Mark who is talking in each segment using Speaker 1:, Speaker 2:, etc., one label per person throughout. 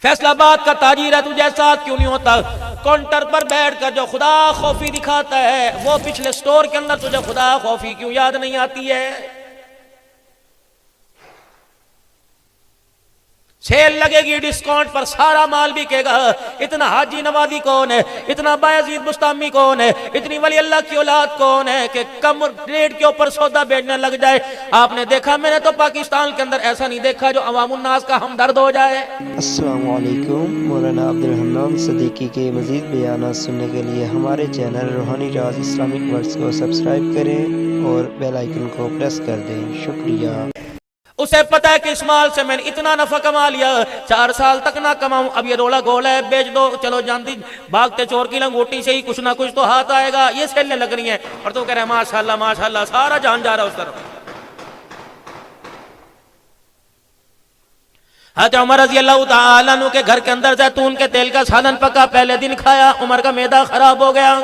Speaker 1: فیصلہ آباد کا تاجر ہے، تجھے احساس کیوں نہیں ہوتا؟ کاؤنٹر پر بیٹھ کر جو خدا خوفی دکھاتا ہے، وہ پچھلے سٹور کے اندر تجھے خدا خوفی کیوں یاد نہیں آتی ہے؟ سیل لگے گی، ڈسکاؤنٹ پر سارا مال بکے گا۔ اتنا حاجی نوازی کون ہے؟ اتنا بایزید بستامی کون ہے؟ اتنی ولی اللہ کی اولاد کون ہے کہ کم ریٹ کے اوپر سودا بیچنے لگ جائے؟ آپ نے دیکھا؟ میں نے تو پاکستان کے اندر ایسا نہیں دیکھا جو عوام الناس کا ہمدرد ہو جائے۔
Speaker 2: السلام علیکم، مولانا عبدالحنان صدیقی کے مزید بیانات سننے کے لیے ہمارے چینل روحانی راز اسلامک ورڈز کو سبسکرائب کریں اور بیل آئیکن کو پریس کر دیں۔ شکریہ۔
Speaker 1: اسے پتا ہے کہ اس مال سے میں نے اتنا نفع کما لیا، 4 سال تک نہ کماؤں، اب یہ رولا گولا ہے، بیچ دو، چلو جانتی بھاگتے چور کی لنگوٹی سے ہی کچھ نہ کچھ تو ہاتھ آئے گا۔ یہ سیلیں لگ رہی ہیں اور تو کہہ رہے ہیں ماشاءاللہ ماشاءاللہ، سارا جان جا رہا ہے اس طرف۔ حضرت عمر رضی اللہ تعالیٰ عنہ کے گھر کے اندر زیتون کے تیل کا سالن پکا، پہلے دن کھایا، عمر کا معدہ خراب ہو گیا۔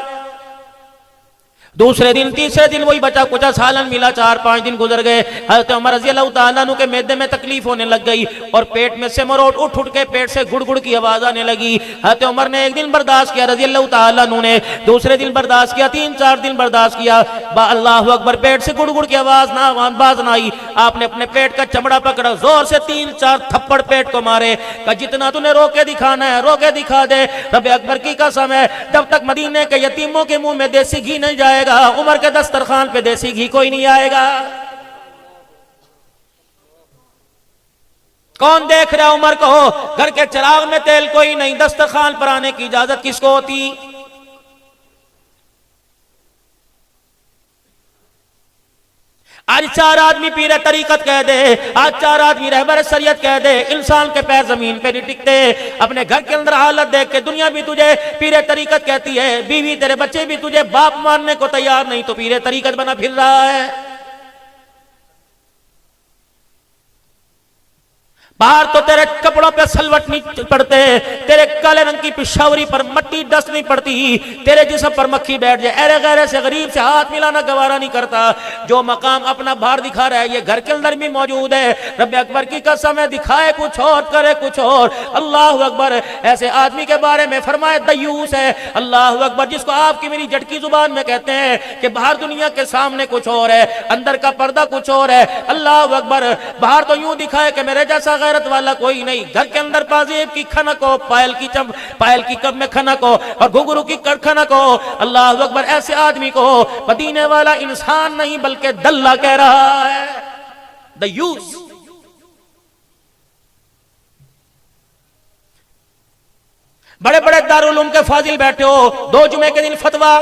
Speaker 1: دوسرے دن تیسرے دن وہی بچا کچا سالن ملا، 4-5 دن گزر گئے۔ حضرت عمر رضی اللہ تعالیٰ عنہ کے معدے میں تکلیف ہونے لگ گئی اور پیٹ میں سے مروٹ اٹھ کے پیٹ سے گڑ گڑ کی آواز آنے لگی۔ حضرت عمر نے ایک دن برداشت کیا رضی اللہ تعالیٰ عنہ نے، دوسرے دن برداشت کیا، 3-4 دن برداشت کیا، اللہ اکبر، پیٹ سے گڑ گڑ کی آواز نہ آئی۔ آپ نے اپنے پیٹ کا چمڑا پکڑا، زور سے 3-4 تھپڑ پیٹ کو مارے، کہ جتنا تو نے رو کے دکھانا ہے رو کے دکھا دے، رب اکبر کی قسم ہے جب تک مدینے کے یتیموں کے منہ میں دیسی گھی نہیں جائے گا، عمر کے دسترخوان پہ دیسی گھی کوئی نہیں آئے گا۔ کون دیکھ رہا عمر کو؟ گھر کے چراغ میں تیل کوئی نہیں، دسترخوان پر آنے کی اجازت کس کو ہوتی؟ آج 4 آدمی پیر طریقت کہہ دے، آج 4 آدمی رہبر شریعت کہہ دے، انسان کے پیر زمین پہ نہیں ٹکتے۔ اپنے گھر کے اندر حالت دیکھ کے دنیا بھی تجھے پیر طریقت کہتی ہے، بیوی تیرے بچے بھی تجھے باپ ماننے کو تیار نہیں، تو پیر طریقت بنا پھر رہا ہے۔ باہر تو تیرے کپڑوں پہ سلوٹ نہیں پڑتے، تیرے کالے رنگ کی پشاوری پر مٹی ڈسٹ نہیں پڑتی، تیرے جسم پر مکھی بیٹھ جائے، ایرے غیرے سے غریب سے ہاتھ ملانا گوارا نہیں کرتا۔ جو مقام اپنا باہر دکھا رہا ہے یہ گھر کے اندر بھی موجود ہے۔ رب اکبر کی قسم ہے، دکھائے کچھ اور کرے کچھ اور۔ اللہ اکبر، ایسے آدمی کے بارے میں فرمائے دیوس ہے۔ اللہ اکبر، جس کو آپ کی میری جھٹکی زبان میں کہتے ہیں کہ باہر دنیا کے سامنے کچھ اور ہے، اندر کا پردہ کچھ اور ہے۔ اللہ اکبر، باہر تو یوں دکھائے کہ میرے جیسا غیرت والا کوئی نہیں، گھر کے اندر پازیب کی کھنک ہو، پائل کی کب میں کھنک ہو اور گھنگرو کی کھنک ہو۔ اللہ اکبر، ایسے آدمی کو مدینے والا انسان نہیں بلکہ دلہ کہہ رہا ہے، دیوس۔ بڑے بڑے دارالعلوم کے فاضل بیٹھے ہو، 2 جمعے کے دن فتویٰ،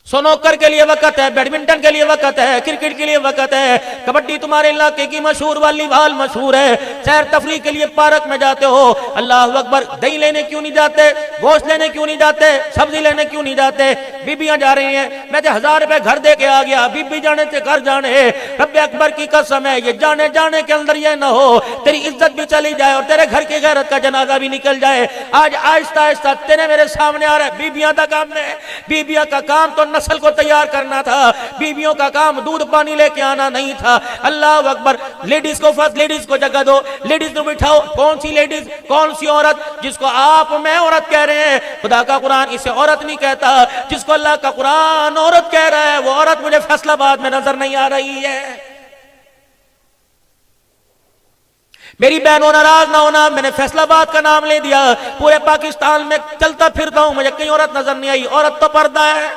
Speaker 1: سنوکر کے لیے وقت ہے، بیڈمنٹن کے لیے وقت ہے، کرکٹ کے لیے وقت ہے، کبڈی تمہارے علاقے کی مشہور، والی بال مشہور ہے، سیر تفریح کے لیے پارک میں جاتے ہو۔ اللہ اکبر، دہی لینے کیوں نہیں جاتے؟ گوشت لینے کیوں نہیں جاتے؟ سبزی لینے کیوں نہیں جاتے؟ بیبیاں جا رہی ہیں، میں 1000 روپے گھر دے کے آ گیا، بی جانے سے گھر جانے۔ رب اکبر کی قسم ہے، یہ جانے کے اندر یہ نہ ہو تیری عزت بھی چلی جائے اور تیرے گھر کی غیرت کا جنازہ بھی نکل جائے۔ آج آہستہ آہستہ تیرے میرے سامنے آ رہا ہے، بیبیاں کا کام ہے، بیبیاں کا کام تو نسل کو تیار کرنا تھا، بیویوں کا کام دودھ پانی لے کے آنا نہیں تھا۔ اللہ اکبر، لیڈیز کو فرسٹ، لیڈیز کو جگہ دو، لیڈیز کو بٹھاؤ۔ کون سی لیڈیز؟ کون سی عورت جس کو آپ میں عورت کہہ رہے ہیں؟ خدا کا قرآن اسے عورت نہیں کہتا، جس کو اللہ کا قرآن عورت کہہ رہا ہے وہ عورت مجھے فیصلہ آباد میں نظر نہیں آ رہی ہے۔ میری بہنوں ناراض نہ ہونا، میں نے فیصلہ آباد کا نام لے دیا، پورے پاکستان میں چلتا پھرتا ہوں، مجھے کہیں عورت نظر نہیں آئی۔ عورت تو پردہ ہے۔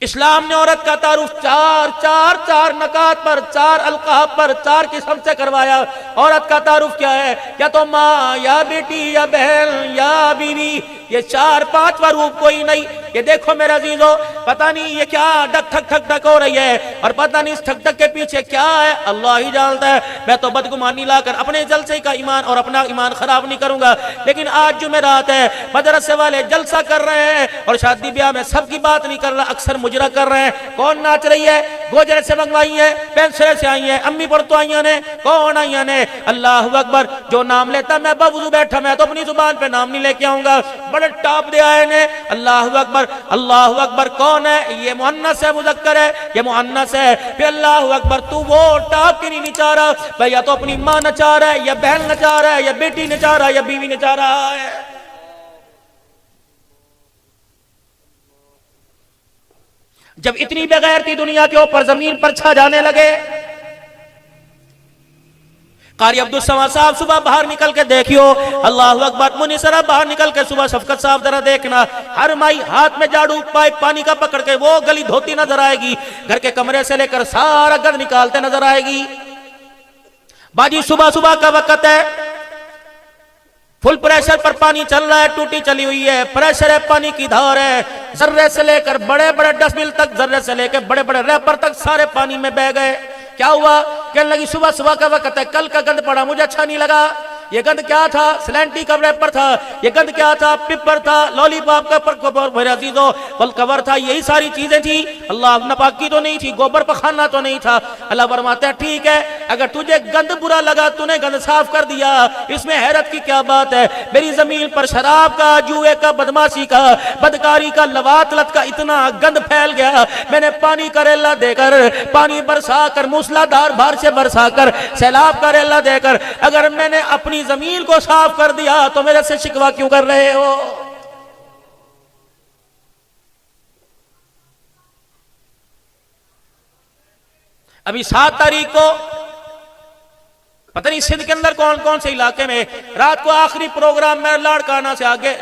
Speaker 1: اسلام نے عورت کا تعارف چار نکات پر، 4 القاب پر، 4 قسم سے کروایا۔ عورت کا تعارف کیا ہے؟ یا تو ماں، یا بیٹی، یا بہن، یا بیوی، یہ 4-5واں روپ کوئی نہیں۔ یہ دیکھو میرے عزیزو، پتہ نہیں یہ کیا ڈک ٹھک ٹھک ٹھک ہو رہی ہے اور پتہ نہیں اس ٹھک ٹھک کے پیچھے کیا ہے، اللہ ہی جانتا ہے۔ میں تو بدگمانی لا کر اپنے جلسے کا ایمان اور اپنا ایمان خراب نہیں کروں گا، لیکن آج جمعرات ہے، مدرسے والے جلسہ کر رہے ہیں اور شادی بیاہ میں سب کی بات نہیں کر رہا، اکثر مجرا کر رہے ہیں۔ کون ناچ رہی ہے؟ گوجرے سے منگوائی ہے، پینسرے سے آئی ہیں، امی پڑتو آئیاں نے، کون آئیاں نے؟ اللہ اکبر، جو نام لیتا میں باوضو بیٹھا، میں تو اپنی زبان پہ نام نہیں لے کے آؤں گا۔ بڑے ٹاپ دے آئے نے. اللہ اکبر اللہ اکبر. کون ہے یہ؟ مؤنث ہے مذکر ہے؟ یہ مؤنث ہے. پھر اللہ اکبر تو وہ ٹاپ کی نہیں نچا رہا بھائی، یا تو اپنی ماں نچا رہا ہے یا بہن نچا رہا ہے یا بیٹی نچا رہا ہے یا بیوی نچا رہا ہے. جب اتنی بغیرتی دنیا کے اوپر زمین پر چھا جانے لگے، قاری عبدالسمد صاحب صبح باہر نکل کے دیکھیو، اللہ اکبر. منی سرا باہر نکل کے صبح شفقت صاحب ذرا دیکھنا، ہر مائی ہاتھ میں جاڑو پائپ پانی کا پکڑ کے وہ گلی دھوتی نظر آئے گی، گھر کے کمرے سے لے کر سارا گند نکالتے نظر آئے گی. باجی صبح صبح کا وقت ہے، فل پریشر پر پانی چل رہا ہے، ٹوٹی چلی ہوئی ہے، پریشر ہے، پانی کی دھار ہے، ذرے سے لے کر بڑے بڑے ڈسبل تک، ذرے سے لے کر بڑے بڑے ریپر تک سارے پانی میں بہ گئے. کیا ہوا؟ کہنے لگی صبح صبح کا وقت ہے، کل کا گند پڑا مجھے اچھا نہیں لگا. یہ گند کیا تھا؟ سلینٹی کا ریپر تھا. یہ گند کیا تھا؟ پیپر تھا، لولی پاپ کا میرے عزیزو کور تھا. یہی ساری چیزیں تھی. اللہ ناپاکی تو نہیں تھی، گوبر پخانا تو نہیں تھا. اللہ فرماتا ہے ٹھیک ہے، اگر تجھے گند برا لگا تو نے گند صاف کر دیا، اس میں حیرت کی کیا بات ہے؟ میری زمین پر شراب کا، جوئے کا، بدماشی کا، بدکاری کا، لواطلت کا اتنا گند پھیل گیا، میں نے پانی کا ریلا دے کر، پانی برسا کر، موسلادھار بارش سے برسا کر، سیلاب کا ریلا دے کر اگر میں نے اپنی زمین کو صاف کر دیا تو میرے سے شکوہ کیوں کر رہے ہو؟ ابھی 7 تاریخ کو پتہ نہیں سندھ کے اندر کون کون سے علاقے میں رات کو آخری پروگرام میں لاڑکانہ سے آگے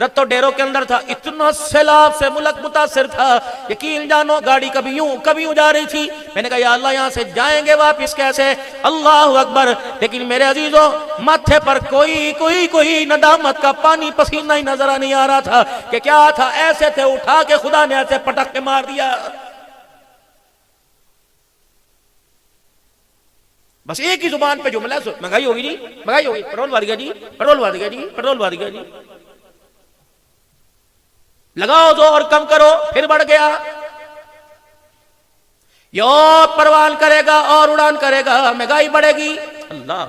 Speaker 1: رتو ڈیرو کے اندر تھا. اتنا سیلاب سے ملک متاثر تھا، یقین جانو گاڑی کبھی یوں جا رہی تھی. میں نے کہا یا اللہ یہاں سے جائیں گے واپس کیسے؟ اللہ اکبر. لیکن میرے عزیزوں ماتھے پر کوئی ندامت کا پانی پسینہ ہی نظر نہیں آ رہا تھا کہ کیا تھا. ایسے تھے اٹھا کے خدا نے ایسے پٹک کے مار دیا. بس ایک ہی زبان پہ جملہ ہے، مہنگائی ہوگی جی، مہنگائی ہوگی، پیٹرول بڑھ گیا جی، پیٹرول بڑھ گیا جی، پیٹرول بڑھ گیا جی. لگاؤ دو اور کم کرو، پھر بڑھ گیا. یہ اور پروان کرے گا اور اڑان کرے گا، مہنگائی بڑھے گی. اللہ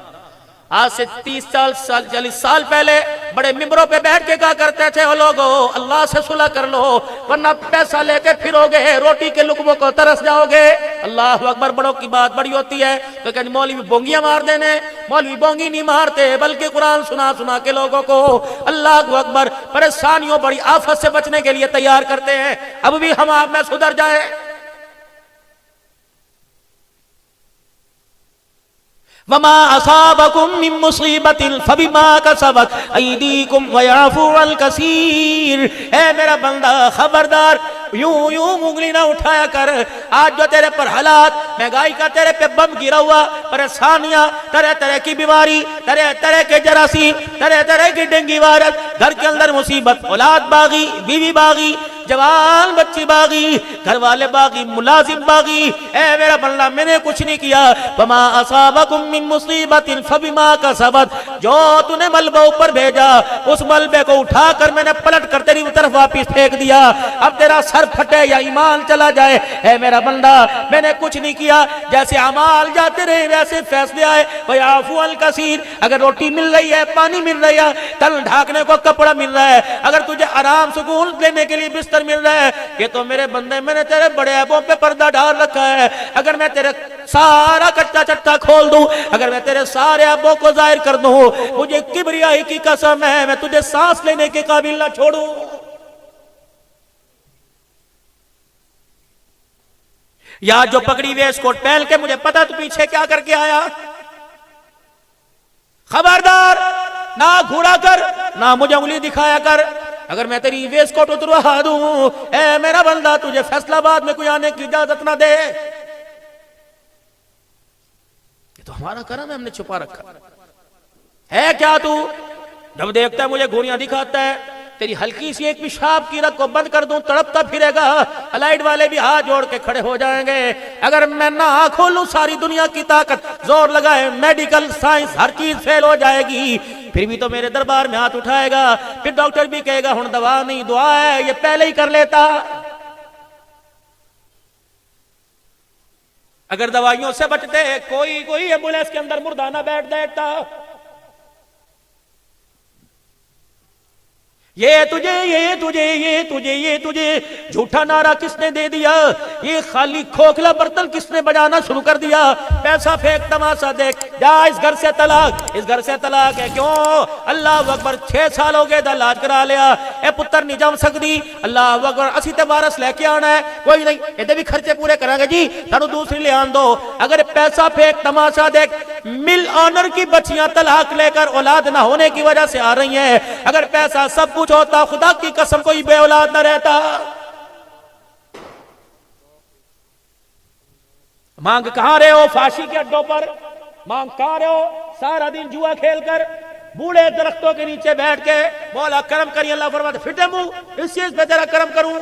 Speaker 1: آج سے 30 سال 40 سال پہلے بڑے ممبروں پہ بیٹھ کے کہا کرتے تھے وہ لوگو اللہ سے صلح کر لو ورنہ پیسہ لے کے پھرو گے، روٹی کے لقموں کو ترس جاؤ گے. اللہ اکبر. بڑوں کی بات بڑی ہوتی ہے تو کہ مولوی بونگیاں مار دینے. مولوی بونگی نہیں مارتے بلکہ قرآن سنا کے لوگوں کو اللہ اکبر پریشانیوں بڑی آفت سے بچنے کے لیے تیار کرتے ہیں. اب بھی ہم آپ میں سدھر جائیں. وما اصابكم من مصیبت فبما کسبت ایدیکم ویعفو عن کثیر. اے میرا بندہ خبردار یوں انگلی نہ اٹھایا کر. آج جو تیرے پر حالات، مہنگائی کا تیرے پہ بم گرا ہوا، پریشانیاں، طرح طرح کی بیماری، طرح طرح کے جراثیم، طرح طرح کی ڈینگی وائرس، گھر کے اندر مصیبت، اولاد باغی، بیوی باغی، جوان بچی باغی، گھر والے باغی، ملازم باغی. اے میرا بندہ میں نے کچھ نہیں کیا. وما اصابکم من مصیبت فبما کسبت. جو تو نے ملبہ اوپر بھیجا اس ملبے کو اٹھا کر میں نے پلٹ کر تیری طرف واپس پھینک دیا. اب تیرا سر پھٹے یا ایمان چلا جائے. اے میرا بندہ میں نے کچھ نہیں کیا. جیسے اعمال جاتے رہے ویسے فیصلے آئے. ویعفو عن کثیر. اگر روٹی مل رہی ہے، پانی مل رہا ہے، تن ڈھانکنے کو کپڑا مل رہا ہے، اگر تجھے آرام سکون لینے کے لیے بستر مل رہا ہے، یہ تو میرے بندے میں نے تیرے بڑے عیبوں پہ پردہ ڈال رکھا ہے. اگر میں تیرے سارا کچا چٹا کھول دوں، اگر میں تیرے سارے عیبوں کو ظاہر کر دوں، مجھے کبریائی کی قسم ہے میں تجھے سانس لینے کے قابل نہ چھوڑوں. یا جو پگڑی ویسٹ کوٹ پہن کے مجھے پتا تو پیچھے کیا کر کے آیا. خبردار نہ گھوڑا کر نہ مجھے انگلی دکھایا کر. اگر میں تیری ویسٹ کوٹ اتروا دوں، اے میرا بندہ تجھے فیصلہ آباد میں کوئی آنے کی اجازت نہ دے. یہ تو ہمارا کرم ہے، ہم نے چھپا رکھا ہے. کیا تو جب دیکھتا ہے مجھے گھوڑیاں دکھاتا ہے، تیری ہلکی سی ایک پیشاب کی رگ کو بند کر دوں تڑپتا پھرے گا. الائٹ والے بھی ہاتھ جوڑ کے کھڑے ہو جائیں گے. اگر میں نہ آنکھ کھولوں، ساری دنیا کی طاقت زور لگائے، میڈیکل سائنس ہر چیز فیل ہو جائے گی، پھر بھی تو میرے دربار میں ہاتھ اٹھائے گا. پھر ڈاکٹر بھی کہے گا ہن دوا نہیں دعا ہے، یہ پہلے ہی کر لیتا. اگر دوائیوں سے بچتے کوئی ایمبولینس کے اندر مردہ نہ بیٹھتا. یہ تجھے یہ تجھے یہ تجھے یہ تجھے جھوٹا نعرہ کس نے دے دیا؟ یہ خالی کھوکھلا برتن کس نے بجانا شروع کر دیا؟ پیسہ پھینک، تماشا دیکھ، جا اس گھر سے طلاق، اس گھر سے طلاق ہے۔ کیوں؟ اللہ اکبر، 6 سال ہو گئے، علاج کرا لیا، اے پتر نہیں جم سکتی، اللہ اکبر، اسی تے وارث لے کے آنا ہے، کوئی نہیں، یہ بھی خرچے پورے کریں گے جی، تانوں دوسری لے آن دو۔ اگر پیسہ پھینک، تماشا دیکھ، مل آنر کی بچیاں طلاق لے کر اولاد نہ ہونے کی وجہ سے آ رہی ہیں۔ اگر پیسہ سب کچھ ہوتا، خدا کی قسم کوئی بے اولاد نہ رہتا۔ مانگ کہاں رہے ہو؟ فاشی کے اڈوں پر مانگ کہاں رہے ہو؟ سارا دن جوا کھیل کر بوڑھے درختوں کے نیچے بیٹھ کے مولا کرم کری، اللہ فرماتا پھٹے منہ، اس چیز پہ تیرا کرم کروں۔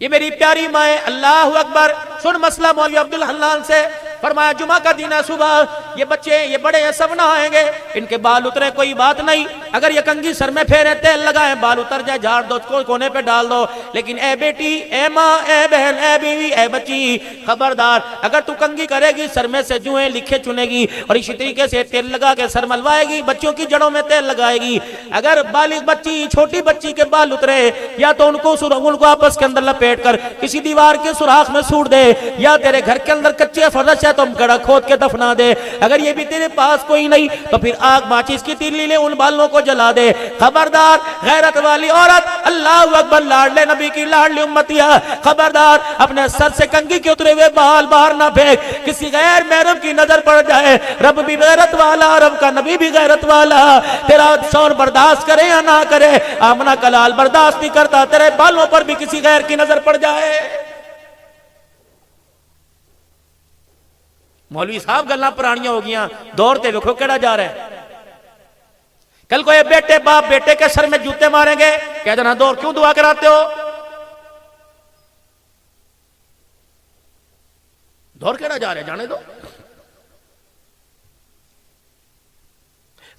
Speaker 1: یہ میری پیاری مائیں، اللہ اکبر، سن مسئلہ مولوی عبدالحنان سے۔ فرمایا جمعہ کا دن ہے، صبح یہ بچے یہ بڑے ہیں، سب نہائیں گے، ان کے بال اترے کوئی بات نہیں، اگر یہ کنگھی سر میں پھیرے، تیل لگائیں، بال اتر جائے، جھاڑ دو، کونے پہ ڈال دو، لیکن اے بیٹی، اے ماں، اے بہن، اے بیوی، اے بچی، خبردار، اگر تو کنگھی کرے گی، سر میں سے جوئیں لکھے چنے گی اور اسی طریقے سے تیل لگا کے سر ملوائے گی، بچوں کی جڑوں میں تیل لگائے گی، اگر بالغ بچی، چھوٹی بچی کے بال اترے، یا تو ان کو آپس کے اندر لپیٹ کر کسی دیوار کے سوراخ میں سوڑ دے، یا تیرے گھر کے اندر کچی فرش ہے تم گڑھا کھود کے دفنا دے، اگر یہ بھی تیرے پاس کوئی نہیں تو پھر آگ ماچس کی تیلی لے، ان بالوں کو جلا دے۔ خبردار غیرت والی عورت، اللہ اکبر، لاڈلے نبی کی لاڈلی امتیہ، خبردار اپنے سر سے کنگھی کے اترے ہوئے بال باہر نہ پھینک، کسی غیر محرم کی نظر پڑ جائے، رب بھی غیرت والا، رب کا نبی بھی غیرت والا، تیرا شوہر برداشت کرے یا نہ کرے، آمنہ کا لال برداشت نہیں کرتا، تیرے بالوں پر بھی کسی غیر کی نظر پڑ جائے۔ مولوی صاحب گلنا پرانیاں ہو گیاں، دور تے ویکھو کیڑا جا رہا ہے۔ کل کو یہ بیٹے باپ بیٹے کے سر میں جوتے ماریں گے، کہہ دینا دور کیوں دعا کراتے ہو؟ دور کیڑا جا رہا ہے، جانے دو۔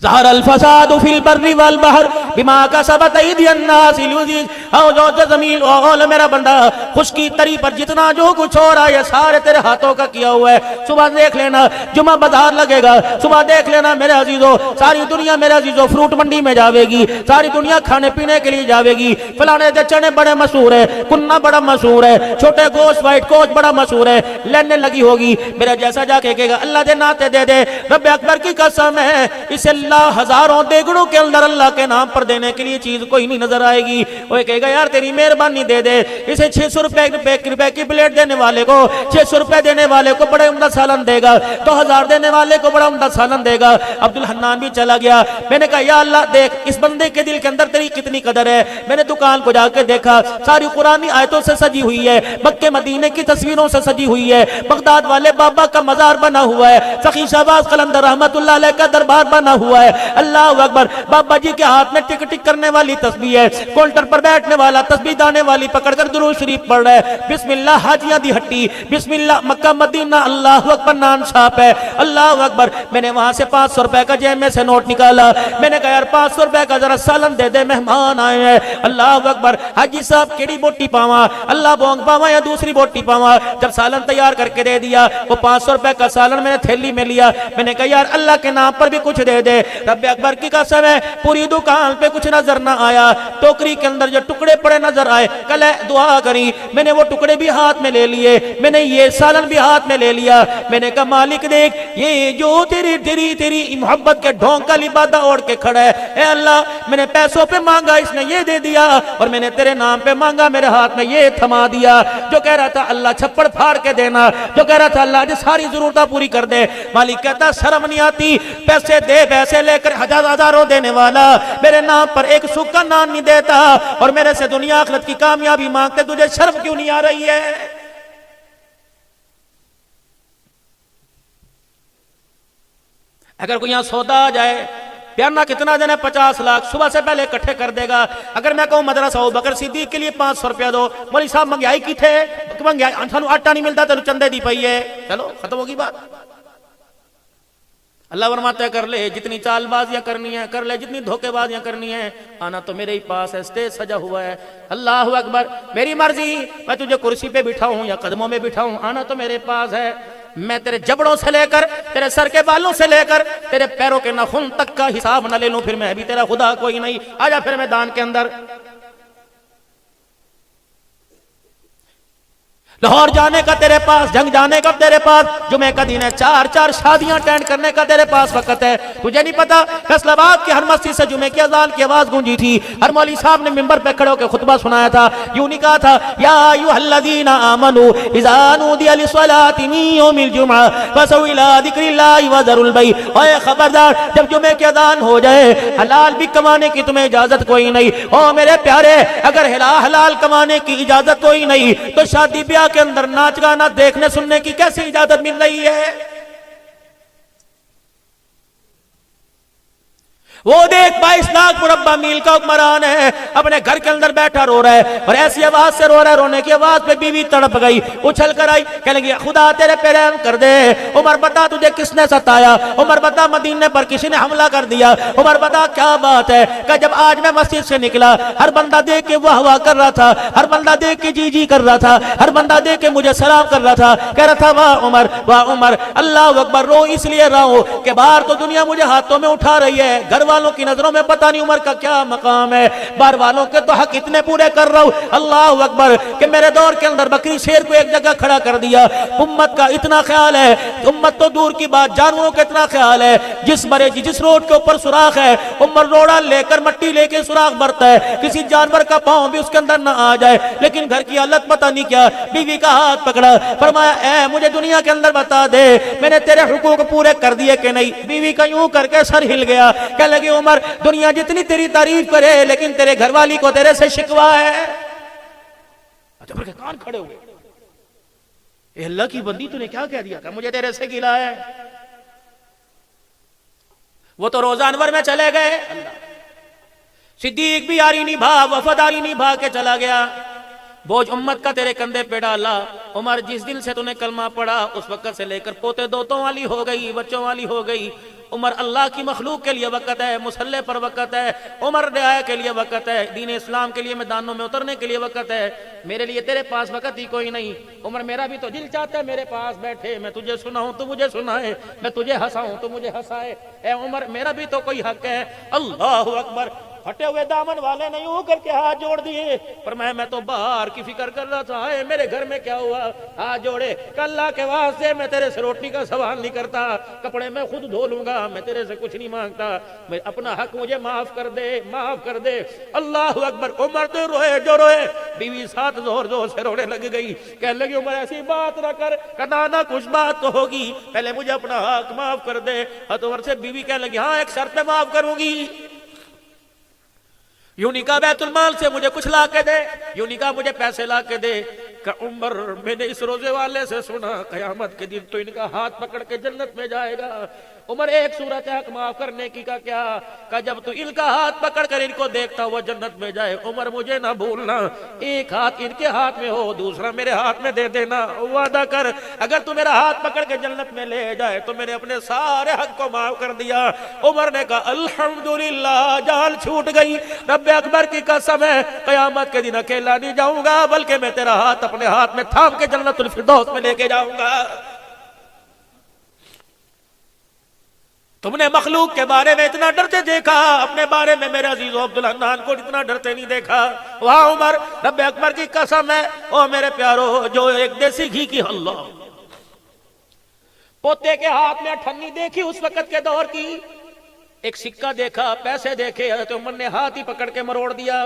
Speaker 1: ظہر الفساد فی البر والبحر بما کسبت ایدی الناس لیذیق او جو زمین اور میرا بندہ، خشکی تری پر جتنا جو کچھ ہو رہا ہے یہ سارے تیرے ہاتھوں کا کیا ہوا ہے۔ صبح دیکھ لینا جمعہ بازار لگے گا، صبح دیکھ لینا میرے عزیزو، ساری دنیا میرے عزیزو فروٹ منڈی میں جاوے گی، ساری دنیا کھانے پینے کے لیے جاوے گی، فلانے دے چنے بڑے مشہور ہے، کنہ بڑا مشہور ہے، چھوٹے گوشت وائٹ گوشت بڑا مشہور ہے، لینے لگی ہوگی، میرا جیسا جا کے کہے گا اللہ دے ناتے دے دے، رب اکبر کی قسم ہے، اسے اللہ ہزاروں دیگڑوں کے اندر اللہ کے نام پر دینے کے لیے چیز کوئی نہیں نظر آئے گی۔ وہ کہے گا یار تیری مہربانی دے دے، اسے 600 روپے کی پلیٹ دینے والے کو 600 روپے دینے والے کو بڑے عمدہ سالن دے گا، 2000 دینے والے کو بڑا عمدہ سالن دے گا۔ عبدالحنان بھی چلا گیا، میں نے کہا یا اللہ دیکھ اس بندے کے دل کے اندر تیری کتنی قدر ہے۔ میں نے دکان کو جا کے دیکھا، ساری قرآنی آیتوں سے سجی ہوئی ہے، مکے مدینے کی تصویروں سے سجی ہوئی ہے، بغداد والے بابا کا مزار بنا ہوا ہے، سخی شہباز قلندر رحمت اللہ علیہ کا دربار بنا ہوا ہے، اللہ اکبر، بابا جی کے ہاتھ میں ٹک ٹک کرنے والی تسبیح ہے، کونٹر پر بیٹھنے والا تسبیح دانے والی پکڑ کر درود شریف پڑھ رہا ہے، بسم اللہ حاجیاں دی ہٹی، بسم اللہ مکہ مدینہ، اللہ اکبر نان چھاپ ہے، اللہ اکبر۔ میں نے وہاں سے 500 روپے کا جیب میں سے نوٹ نکالا، میں نے کہا یار 500 روپے کا ذرا سالن دے دے، مہمان آئے ہیں، اللہ اکبر۔ حاجی صاحب کیڑی بوٹی پاواں، اللہ بونگ پاواں یا دوسری بوٹی پاواں؟ جب سالن تیار کر کے دے دیا، وہ 500 روپے کا سالن میں نے تھیلی میں لیا، میں نے کہا یار اللہ کے نام پر بھی کچھ دے دے، رب اکبر کی قسم ہے پوری دکان پہ کچھ نظر نہ آیا، ٹوکری کے اندر جو ٹکڑے پڑے نظر آئے، کل دعا کری، میں نے وہ ٹکڑے بھی ہاتھ میں لے لیے، میں نے یہ سالن بھی ہاتھ میں لے لیا، میں نے کہا مالک دیکھ یہ جو تیری محبت کے ڈھونگ کا لبادہ اوڑھ کے کھڑا ہے، اے اللہ میں نے پیسوں پہ مانگا اس نے یہ دے دیا، اور میں نے تیرے نام پہ مانگا میرے ہاتھ میں یہ تھما دیا۔ جو کہہ رہا تھا اللہ چھپڑ پھاڑ کے دینا، جو کہہ رہا تھا اللہ جو ساری ضرورتیں پوری کر دے، مالک کہتا شرم نہیں آتی، پیسے دے پیسے لے کر ہزاروں دینے والا میرے نام پر ایک سکا نان نہیں دیتا، اور میرے سے دنیا آخرت کی کامیابی مانگتے، تجھے شرم کیوں نہیں آ رہی ہے؟ اگر کوئی یہاں سودا آ جائے، پیانہ کتنا دینا ہے؟ 50 لاکھ، صبح سے پہلے اکٹھے کر دے گا۔ اگر میں کہوں مدرسہ ابوبکر صدیق کے لیے 500 روپیہ دو، مولوی صاحب مہنگائی کی تھے، مہنگائی سانو آٹا نہیں ملتا تو چندے دی پئی ہے، چلو ختم ہوگی بات۔ اللہ فرماتا ہے کر لے جتنی چال بازیاں کرنی ہیں کر لے، جتنی دھوکے بازیاں کرنی ہیں، آنا تو میرے ہی پاس ہے، اسٹیج سجا ہوا ہے، اللہ اکبر، میری مرضی، میں تجھے کرسی پہ بٹھاؤں یا قدموں میں بٹھاؤں، آنا تو میرے پاس ہے۔ میں تیرے جبڑوں سے لے کر تیرے سر کے بالوں سے لے کر تیرے پیروں کے ناخن تک کا حساب نہ لے لوں، پھر میں بھی تیرا خدا کوئی نہیں۔ آجا پھر میدان کے اندر۔ لاہور جانے کا تیرے پاس، جنگ جانے کا تیرے پاس، جمعے کا دن ہے، 4 شادیاں اٹینڈ کرنے کا تیرے پاس وقت ہے۔ تجھے نہیں پتا فیصل آباد کی ہر مسجد سے جمعے کی اذان کی آواز گونجی تھی، ہر مولوی صاحب نے منبر پہ کھڑے ہو کے خطبہ سنایا تھا، یوں نہیں کہا تھا یا ایھا الذین آمنوا اذا نودی للصلاۃ من یوم الجمعہ فاسعوا الی ذکر اللہ وذروا البیع۔ اے خبردار، جب جمعے کی اذان ہو جائے حلال بھی کمانے کی تمہیں اجازت کوئی نہیں۔ او میرے پیارے، اگر حلال کمانے کی اجازت کوئی نہیں تو شادی بیاہ کے اندر ناچ گانا دیکھنے سننے کی کیسی اجازت مل رہی ہے؟ وہ دیکھ 22 لاکھ مربع میل کا حکمران ہے، اپنے گھر کے اندر بیٹھا رو رہا ہے، اور ایسی آواز سے رو رہا ہے، رونے کی آواز پہ بیوی تڑپ گئی، اچھل کر آئی، کہنے لگی خدا تیرے پہ رحم کر دے، عمر بتا تجھے کس نے ستایا، عمر بتا مدینے پر کسی نے حملہ کر دیا، عمر بتا کیا بات ہے؟ کہ جب آج میں مسجد سے نکلا ہر بندہ دیکھ کے واہ واہ کر رہا تھا، ہر بندہ دیکھ کے جی جی کر رہا تھا، ہر بندہ دیکھ کے مجھے سلام کر رہا تھا، کہہ رہا تھا واہ عمر، اللہ اکبر، رو اس لیے رہا ہوں کہ باہر تو دنیا مجھے ہاتھوں میں اٹھا رہی ہے، گھر والوں کی نظروں میں پتہ نہیں عمر کا کیا مقام ہے، بار والوں کے تو حق اتنے پورے کر رہا ہوں، اللہ اکبر، کہ میرے دور کے اندر بکری شیر کو ایک جگہ کھڑا کر دیا۔ امت کا اتنا خیال ہے، امت تو دور کی بات، جانوروں کا اتنا خیال ہے، جس روڈ کے اوپر سوراخ ہے عمر روڑا لے کر مٹی لے کے سوراخ بھرتا ہے، کسی جانور کا پاؤں بھی اس کے اندر نہ آ جائے، لیکن گھر کی حالت پتہ نہیں کیا، بیوی کا ہاتھ پکڑا، فرمایا اے مجھے دنیا کے اندر بتا دے میں نے تیرے حقوق پورے کر دیے کہ نہیں؟ بیوی کا یوں کر کے سر ہل گیا، کہنے لگی عمر دنیا جتنی تیری تعریف کرے لیکن تیرے گھر والی کو تیرے سے شکوا ہے۔ اچھا پھر کان کھڑے ہوئے، اے اللہ کی بندی تو نے کیا کہہ دیا تھا؟ مجھے تیرے سے گلا ہے۔ وہ تو روزہ انور میں چلے گئے، صدیق بھی یاری نبھا، وفاداری نبھا کے چلا گیا، بوجھ امت کا تیرے کندھے پہ ڈالا۔ عمر جس دن سے تو نے کلمہ پڑھا اس وقت سے لے کر پوتے دوتوں والی ہو گئی، بچوں والی ہو گئی۔ عمر اللہ کی مخلوق کے لیے وقت ہے، مصلی پر وقت ہے، عمر رعایا کے لیے وقت ہے، دین اسلام کے لیے میدانوں میں اترنے کے لیے وقت ہے۔ میرے لیے تیرے پاس وقت ہی کوئی نہیں۔ عمر میرا بھی تو دل چاہتا ہے میرے پاس بیٹھے، میں تجھے سناؤں تو مجھے سنائے، میں تجھے ہنساؤں تو مجھے ہنسائے۔ اے عمر میرا بھی تو کوئی حق ہے۔ اللہ اکبر، پھٹے ہوئے دامن والے نے یوں کر کے ہاتھ جوڑ دیے، پر میں تو باہر کی فکر کر رہا تھا، اے میرے گھر میں کیا ہوا؟ ہاتھ جوڑے کہ اللہ کے واسطے میں تیرے سے روٹی کا سوال نہیں کرتا، کپڑے میں خود دھو لوں گا، میں تیرے سے کچھ نہیں مانگتا، میں اپنا حق مجھے معاف کر دے، معاف کر دے۔ اللہ اکبر، عمر تو روئے جو روئے، بیوی ساتھ زور زور سے رونے لگ گئی، کہنے لگی عمر ایسی بات نہ کر، کہنا کچھ بات تو ہوگی، پہلے مجھے اپنا حق معاف کر دے۔ عمر سے بیوی کہنے لگی ہاں ایک شرط پہ معاف کروں گی، یوں نہیں کہا بیت المال سے مجھے کچھ لا کے دے، یوں نہیں کہا مجھے پیسے لا کے دے، کہ عمر میں نے اس روزے والے سے سنا قیامت کے دن تو ان کا ہاتھ پکڑ کے جنت میں جائے گا۔ عمر ایک صورت حق معاف کرنے کی کا کیا، کہ جب تو ان کا ہاتھ پکڑ کر ان کو دیکھتا وہ جنت میں جائے، عمر مجھے نہ بھولنا، ایک ہاتھ ان کے ہاتھ میں ہو دوسرا میرے ہاتھ میں دے دینا، وعدہ کر اگر تو میرا ہاتھ پکڑ کے جنت میں لے جائے تو میں نے اپنے سارے حق کو معاف کر دیا۔ عمر نے کہا الحمدللہ، جان چھوٹ گئی، رب اکبر کی قسم ہے قیامت کے دن اکیلا نہیں جاؤں گا بلکہ میں تیرا ہاتھ اپنے ہاتھ میں تھام کے جنت الفردوس میں لے کے جاؤں گا۔ تم نے مخلوق کے بارے میں اتنا ڈرتے دیکھا، اپنے بارے میں میرے عزیز عبدالحنان کو اتنا ڈرتے نہیں دیکھا۔ واہ عمر، رب اکبر کی قسم ہے، او میرے پیارو، جو ایک دیسی گھی کی اللہ پوتے کے ہاتھ میں اٹھنی دیکھی اس وقت کے دور کی، ایک سکہ دیکھا، پیسے دیکھے، حضرت عمر نے ہاتھ ہی پکڑ کے مروڑ دیا،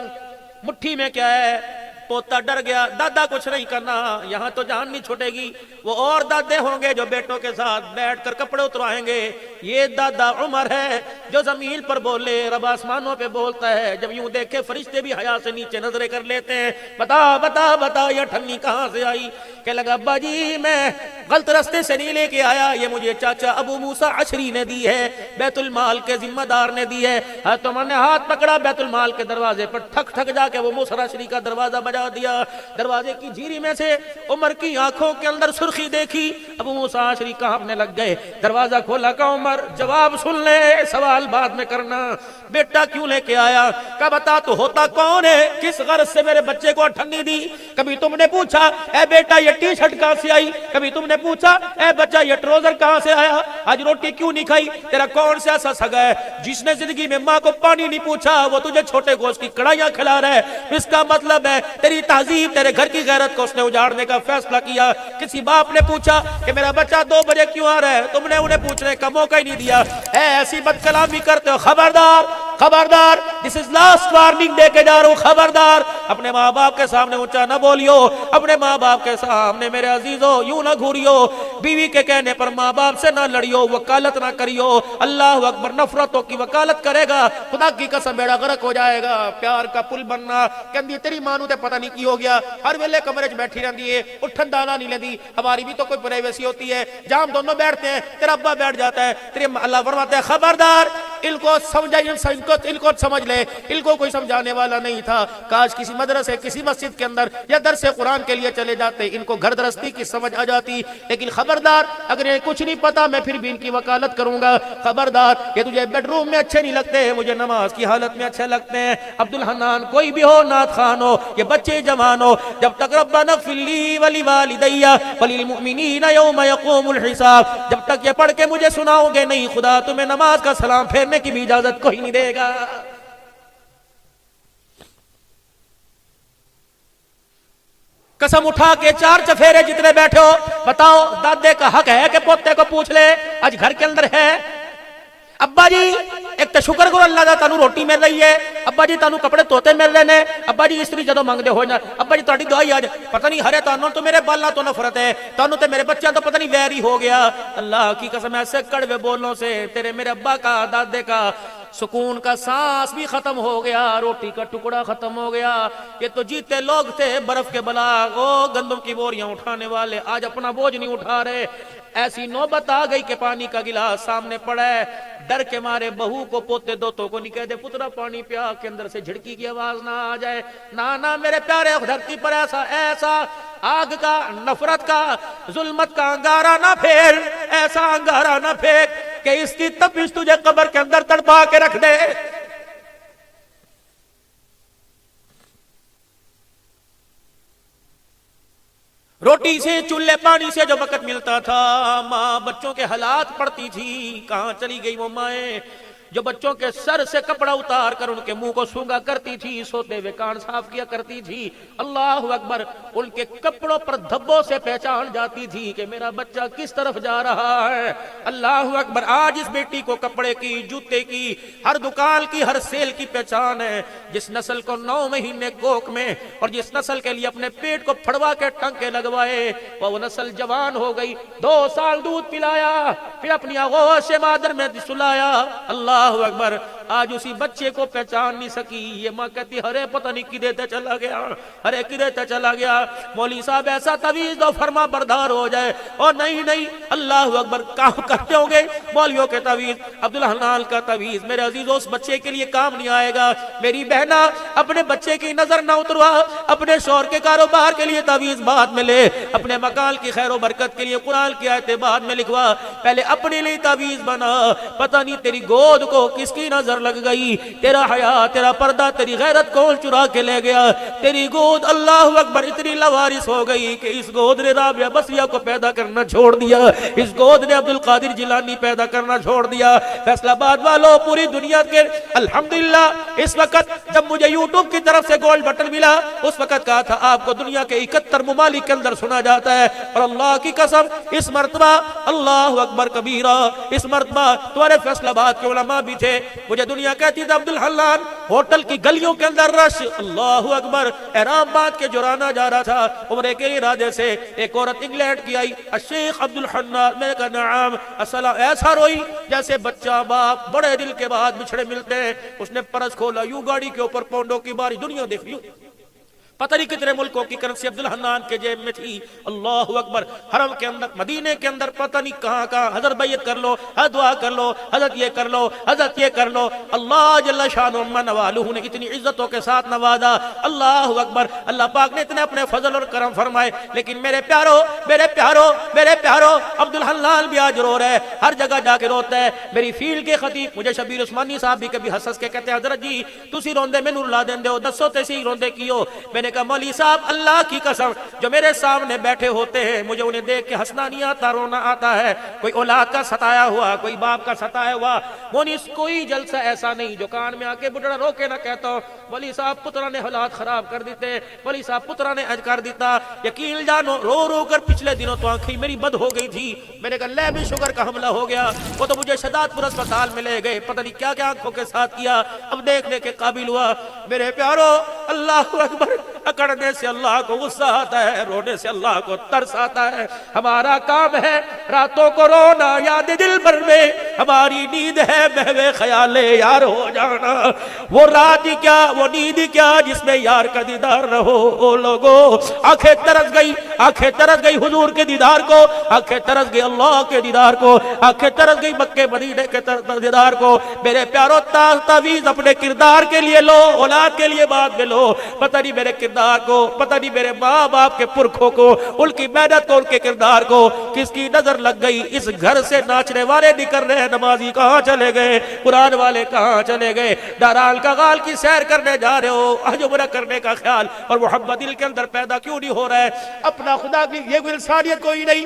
Speaker 1: مٹھی میں کیا ہے؟ پوتا ڈر گیا، دادا کچھ نہیں کرنا، یہاں تو جان نہیں چھوٹے گی۔ وہ اور دادے ہوں گے جو بیٹوں کے ساتھ بیٹھ کر کپڑے اتروائیں گے، یہ دادا عمر ہے جو زمین پر بولے، رب آسمانوں پہ بولتا ہے، جب یوں دیکھے فرشتے بھی حیا سے نیچے نظریں کر لیتے ہیں، بتا بتا بتا یہ ٹھنی کہاں سے آئی؟ کہ لگا ابا جی میں غلط رستے سے نہیں لے کے آیا، یہ مجھے چاچا ابو موسیٰ عشری نے دی ہے، بیت المال کے ذمہ دار نے دی ہے۔ حضرت عمر نے ہاتھ پکڑا، بیت المال کے دروازے پر ٹھک ٹھک جا کے وہ موسیٰ عشری کا دروازہ بجا دیا، دروازے کی جھیری میں سے عمر کی آنکھوں کے اندر سرخی دیکھی، ابو موسیٰ اشعری کانپنے لگ گئے. دروازہ کھولا کہ عمر جواب سن لے, سوال بعد میں کرنا, بیٹا کیوں لے کے آیا؟ کہ بتا تو ہوتا کون ہے, کس غرض سے میرے بچے کو ٹھنڈی دی؟ کبھی تم نے پوچھا اے بیٹا یہ ٹی شرٹ کہاں سے آئی؟ کبھی تم نے پوچھا اے بچہ یہ ٹروزر کہاں سے آیا؟ آج روٹی کیوں نہیں کھائی؟ تیرا کون سا ایسا سگا ہے جس نے زندگی میں ماں کو پانی نہیں پوچھا, وہ تجھے چھوٹے گوشت کی کڑھائیاں کھلا رہا ہے؟ اس کا مطلب ہے تیری تہذیب, تیرے گھر کی غیرت کو اس نے اجاڑنے کا فیصلہ کیا. کسی باپ نے پوچھا کہ میرا بچہ 2 بجے کیوں آ رہا ہے؟ تم نے انہیں پوچھنے کا موقع ہی نہیں دیا. اے ایسی بد کلامی کرتے ہو, خبردار خبردار, دس از لاسٹ وارننگ دے کے جا رہا ہوں, خبردار. اپنے ماں باپ کے سامنے اونچا نہ بولیو, اپنے ماں باپ کے سامنے میرے عزیزو یوں نہ گھوریو, بیوی کے کہنے پر ماں باپ سے نہ لڑیو, وکالت نہ کریو. اللہ اکبر, نفرتوں کی وکالت کرے گا خدا کی قسم بیڑا غرق ہو جائے گا. پیار کا پل بننا, کہندی تیری ماں نوں تے پتہ نہیں کی ہو گیا, ہر ویلے کمرے وچ بیٹھی رہندی ہے, اٹھن دانا نہیں لیندی. ہماری بھی تو کوئی پرائیویسی ہوتی ہے, جہاں ہم دونوں بیٹھتے ہیں تیرا ابا بیٹھ جاتا ہے, تیرے اللہ فرماتا ہے خبردار, ان کو سمجھ لے, ان کو کوئی سمجھانے والا نہیں تھا. کاش کسی مدرسے کسی مسجد کے اندر یا درس قرآن کے لیے چلے جاتے, ان کو گھر درستی کی سمجھ آ جاتی. لیکن خبردار, اگر انہیں کچھ نہیں پتا میں پھر بھی ان کی وکالت کروں گا. خبردار, یہ تجھے بیڈ روم میں اچھے نہیں لگتے, مجھے نماز کی حالت میں اچھے لگتے ہیں. عبدالحنان کوئی بھی ہو, نعت خان ہو, یہ بچے جوان ہو, جب تک ربنا اغفر لی ولوالدی وللمؤمنین یوم یقوم الحساب, جب تک یہ پڑھ کے مجھے سناؤ گے نہیں, خدا تمہیں نماز کا سلام پھیرنے کی بھی اجازت کوئی نہیں دے گا. قسم اٹھا کے 4 چفیرے جتنے بیٹھے ہو, بتاؤ دادے کا حق ہے کہ پوتے کو پوچھ لے آج گھر کے اندر ہے؟ ابا جی ایک تو شکر کرو اللہ دا تانوں روٹی مل رہی ہے, ابا جی تانوں کپڑے توتے مل رہے ہیں, ابا جی استری جدوں منگدے ہو جا, ابا جی تہاڈی دعائی آج پتہ نہیں ہرے تانوں تو میرے بالاں تو نفرت ہے, تانوں تے میرے بچیاں تو پتہ نہیں ویر ہی ہو گیا. اللہ کی قسم ایسے کڑوے بولوں سے تیرے میرے ابا کا دادے کا سکون کا سانس بھی ختم ہو گیا, روٹی کا ٹکڑا ختم ہو گیا. یہ تو جیتے لوگ تھے برف کے بلاغ, او گندم کی بوریاں اٹھانے والے, آج اپنا بوجھ نہیں اٹھا رہے. ایسی نوبت آ گئی کہ پانی کا گلاس سامنے پڑا ہے, ڈر کے مارے بہو کو پوتے دوتوں کو نہیں کہتے پترا پانی پیا, کے اندر سے جھڑکی کی آواز نہ آ جائے. نہ میرے پیارے, دھرتی پر ایسا آگ کا, نفرت کا, ظلمت کا انگارہ نہ پھیر, ایسا انگارہ نہ پھینک کہ اس کی تپش تجھے قبر کے اندر تڑپا کے رکھ دے. روٹی سے, چولہے پانی سے جو وقت ملتا تھا, ماں بچوں کے حالات پڑتی تھی. کہاں چلی گئی وہ مائیں جو بچوں کے سر سے کپڑا اتار کر ان کے منہ کو سونگا کرتی تھی, سوتے ہوئے کان صاف کیا کرتی تھی. اللہ اکبر, ان کے کپڑوں پر دھبوں سے پہچان جاتی تھی کہ میرا بچہ کس طرف جا رہا ہے. اللہ اکبر, آج اس بیٹی کو کپڑے کی, جوتے کی, ہر دکان کی, ہر سیل کی پہچان ہے. جس نسل کو 9 مہینے کوک میں اور جس نسل کے لیے اپنے پیٹ کو پھڑوا کے ٹنکے لگوائے, وہ نسل جوان ہو گئی. 2 سال دودھ پلایا, پھر اپنی آغوش مادر میں سلایا. اللہ اکبر, آج اسی بچے کو پہچان نہیں سکی. یہ ماں کہتی ہرے پتہ نہیں کدے تے چلا گیا, ہرے کدے تے چلا گیا. مولوی صاحب ایسا تعویذ دو فرما بردار ہو جائے. اور نہیں, اللہ اکبر, کام کرتے ہوں گے مولویوں کے تعویذ, عبدالحنان کا تعویذ میرے عزیزوں اس بچے کے لیے کام نہیں آئے گا. میری بہنا, اپنے بچے کی نظر نہ اتروا, اپنے شوہر کے کاروبار کے لیے تعویذ بعد میں لے, اپنے مکان کی خیر و برکت کے لیے قرآن کی آیتیں بعد میں لکھوا, پہلے اپنے لیے تعویذ بنا. پتہ نہیں تیری گود کو کس کی نظر لگ گئی, تیرا حیا, تیرا پردہ, تیری غیرت کون چرا کے لے گیا. تیری گود اللہ اکبر اتنی لوارث ہو گئی کہ اس گود نے رابعہ بصریہ کو پیدا کرنا چھوڑ دیا, اس گود نے عبدالقادر جیلانی پیدا کرنا چھوڑ دیا. فیصل آباد والوں, پوری دنیا کے الحمدللہ, اس وقت جب مجھے یوٹیوب کی طرف سے گولڈ بٹن ملا, اس وقت کہا تھا آپ کو دنیا کے 71 ممالک کے اندر سنا جاتا ہے. اور اللہ کی قسم اس مرتبہ, اللہ اکبر کبیرہ, اس مرتبہ تمہارے فیصل آباد کے علماء بھی تھے. مجھے دنیا کہتی تھی عبدالحنان ہوٹل کی گلیوں کے اندر رش, اللہ اکبر, احرام باندھ کے جورانا جا رہا تھا عمرے کے ارادے سے. ایک عورت انگلینڈ کی آئی, الشیخ عبدالحنان, میں نے کہا نعم السلام, ایسا روئی جیسے بچہ باپ بڑے دل کے بعد بچھڑے ملتے ہیں. اس نے پرس کھولا, یوں گاڑی کے اوپر پونڈوں کی بارش, دنیا دیکھ لوں, پتہ نہیں کتنے ملکوں کی کرنسی عبدالحنان کے جیب میں تھی. اللہ اکبر, حرم کے اندر, مدینے کے اندر پتہ نہیں کہاں کہاں, حضرت بیعت کر لو, دعا کر لو, حضرت یہ کر لو, حضرت یہ کر لو. اللہ جل شانہ من والہ نے اتنی عزتوں کے ساتھ نوازا. اللہ اکبر, اللہ پاک نے اتنے اپنے فضل اور کرم فرمائے. لیکن میرے پیارو, میرے پیارو عبدالحلال بھی آج رو رہا ہے, ہر جگہ جا کے روتا ہے. میری فیلڈ کے خطیب مجھے شبیر عثمانی صاحب بھی کبھی ہنس کے کہتے ہیں حضرت جی تسی روندے میں نور لا دین ہو, دسو تسی روندے کیو. میں نے کہا مولوی صاحب اللہ کی قسم جو میرے سامنے بیٹھے ہوتے ہیں مجھے انہیں دیکھ کے ہنسنا نہیں آتا, رونا آتا ہے. کوئی اولاد کا ستایا ہوا, کوئی باپ کا ستایا ہوا, مونس کوئی جلسہ ایسا نہیں جو کان میں آ کے بڑھڑا رو کے نہ کہتا ہوں ولی صاحب پترا نے حالات خراب کر دیتے, ولی صاحب پترا نے اج کر دیتا. یقین جانو رو رو کر پچھلے دنوں تو آنکھیں میری بد ہو گئی تھی. میں نے کہا لے بھی شوگر کا حملہ ہو گیا, وہ تو مجھے شہداد پور اسپتال میں لے گئے, پتہ نہیں کیا کیا آنکھوں کے ساتھ کیا, اب دیکھنے کے قابل ہوا. میرے پیارو اللہ اکبر, اکڑنے سے اللہ کو غصہ آتا ہے, رونے سے اللہ کو ترس آتا ہے. ہمارا کام ہے راتوں کو رونا یاد دل بھر میں, ہماری نیند ہے بہوے خیال یار ہو جانا. وہ رات ہی کیا وہ نیند ہی کیا جس میں یار کا دیدار نہ ہو. او لوگو آنکھیں ترس گئی, آنکھیں ترس گئی حضور کے دیدار کو, آنکھیں ترس گئی اللہ کے دیدار کو, آنکھیں ترس گئی مکے مدینے کے دیدار کو. میرے پیارو تعویذ اپنے کردار کے لیے لو, اولاد کے لیے بعد میں لو. پتہ نہیں میرے کردار کو, پتہ نہیں میرے ماں باپ کے پرکھوں کو, ان کی محنت کو, ان کے کردار کو کس کی نظر لگ گئی. اس گھر سے ناچنے والے نکل رہے, نمازی کہاں چلے گئے, قرآن والے کہاں چلے گئے, دارال کا غال کی سیر کرنے جا رہے ہو, حج عمرہ کرنے کا خیال اور محبت دل کے اندر پیدا کیوں نہیں ہو رہا ہے. اپنا خدا کی یہ کوئی انسانیت کوئی نہیں.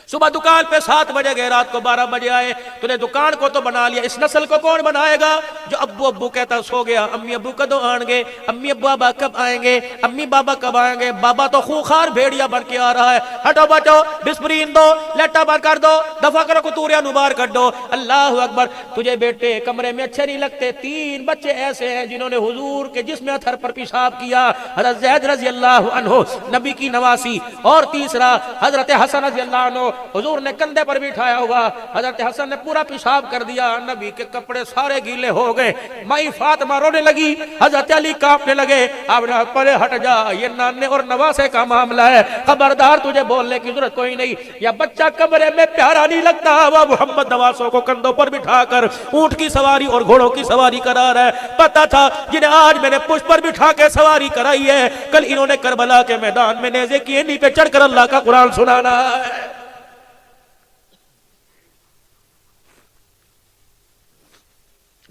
Speaker 1: صبح دکان پہ 7 بجے گئے, رات کو 12 بجے آئے. تو نے دکان کو تو بنا لیا, اس نسل کو کون بنائے گا جو ابو ابو کہتا سو گیا, امی ابو کدو آئیں گے, امی ابو بابا کب آئیں گے, امی بابا کب آئیں گے. بابا تو خوخار بھیڑیا بن کے آ رہا ہے, ہٹو بچو بسپرین دو, لیٹا بند کر دو, دفع کرو کتوریا نبار کر دو. اللہ اکبر. تجھے بیٹے کمرے میں اچھے نہیں لگتے, 3 بچے ایسے ہیں جنہوں نے حضور کے جسم اطہر پر پیشاب کیا. حضرت زید رضی اللہ عنہ نبی کی نواسی, اور تیسرا حضرت حسن رضی اللہ عنہ حضور نے کندھے پر بٹھایا ہوا. حضرت حسن نے پورا پیشاب کر دیا, نبی کے کپڑے سارے گیلے ہو گئے. مائی فاطمہ رونے لگی, حضرت علی کانپنے لگے. آپ نے پرے ہٹ جا, یہ نانے اور نواسے کا معاملہ ہے, خبردار تجھے بولنے کی ضرورت کوئی نہیں. یا بچہ کمرے میں پیارا نہیں لگتا, وہ محمد نواسوں کو کندھوں پر بٹھا کر اونٹ کی سواری اور گھوڑوں کی سواری کرا رہا ہے. پتا تھا جنہیں آج میں نے پشت پر بٹھا کے سواری کرائی ہے, کل انہوں نے کربلا کے میدان میں نیزے کی اینی پہ چڑھ کر اللہ کا قرآن سنانا ہے.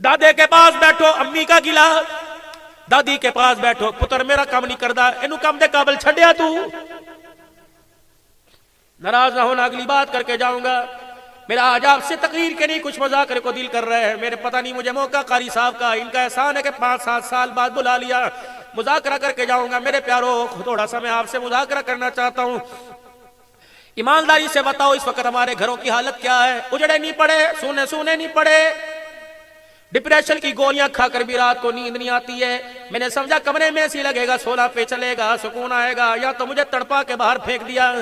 Speaker 1: دادے کے پاس بیٹھو امی کا گلا, دادی کے پاس بیٹھو پتر میرا کام نہیں کردا, اینو کام دے قابل چھڈیا تو. ناراض نہ ہونا, اگلی بات کر کے جاؤں گا. میرا آج آپ سے تقریر کے نہیں کچھ مذاکرے کو دل کر رہے ہیں. میرے پتہ نہیں مجھے موقع قاری صاحب کا, ان کا احسان ہے کہ 5-7 سال بعد بلا لیا, مذاکرہ کر کے جاؤں گا. میرے پیارو تھوڑا سا میں آپ سے مذاکرہ کرنا چاہتا ہوں. ایمانداری سے بتاؤ اس وقت ہمارے گھروں کی حالت کیا ہے. اجڑے نہیں پڑے, سونے نہیں پڑے, ڈپریشن کی گولیاں کھا کر بھی رات کو نیند نہیں آتی ہے. میں نے سمجھا کمرے میں ایسی لگے گا 16 پہ چلے گا, سکون آئے گا, یا تو مجھے تڑپا کے باہر پھینک دیا.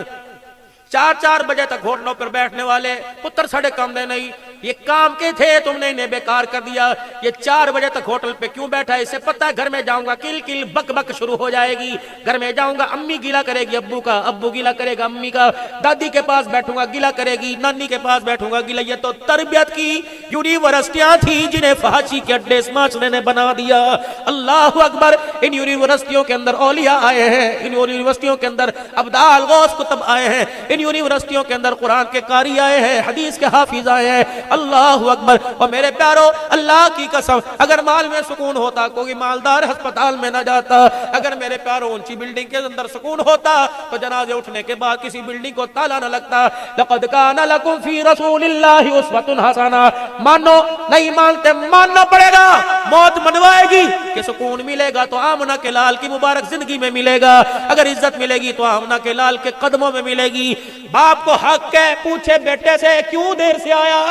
Speaker 1: 4 بجے تک گھوٹنوں پر بیٹھنے والے پتر ساڑھے کام دے نہیں, یہ کام کے تھے تم نے انہیں بیکار کر دیا. یہ 4 بجے تک ہوٹل پہ کیوں بیٹھا ہے, اسے پتہ ہے گھر میں جاؤں گا کل کل بک بک شروع ہو جائے گی. گھر میں جاؤں گا امی گیلا کرے گی ابو کا, ابو گیلا کرے گا امی کا, دادی کے پاس بیٹھوں گا گیلا کرے گی, نانی کے پاس بیٹھوں گا گیلا. یہ تو تربیت کی یونیورسٹیاں تھی جنہیں فحاشی کے اڈے اس معاشرے نے بنا دیا. اللہ اکبر. ان یونیورسٹیوں کے اندر اولیاء آئے ہیں, ان یونیورسٹیوں کے اندر ابدال غوث کتب آئے ہیں, ان یونیورسٹیوں کے اندر قرآن کے قاری آئے ہیں, حدیث کے حافظ آئے ہیں. اللہ اکبر. اور میرے پیارو اللہ کی قسم اگر مال میں سکون ہوتا کوئی مالدار ہسپتال میں نہ جاتا. اگر میرے پیارو اونچی بلڈنگ کے اندر سکون ہوتا تو جنازے اٹھنے کے بعد کسی بلڈنگ کو تالا نہ لگتا. لقد کان لکم فی رسول اللہ اسوۃ حسنہ. مانو نہیں مانتے ماننا پڑے گا, موت منوائے گی کہ سکون ملے گا تو آمنہ کے لال کی مبارک زندگی میں ملے گا, اگر عزت ملے گی تو آمنہ کے لال کے قدموں میں ملے گی. باپ کو حق ہے پوچھے بیٹے سے کیوں دیر سے آیا.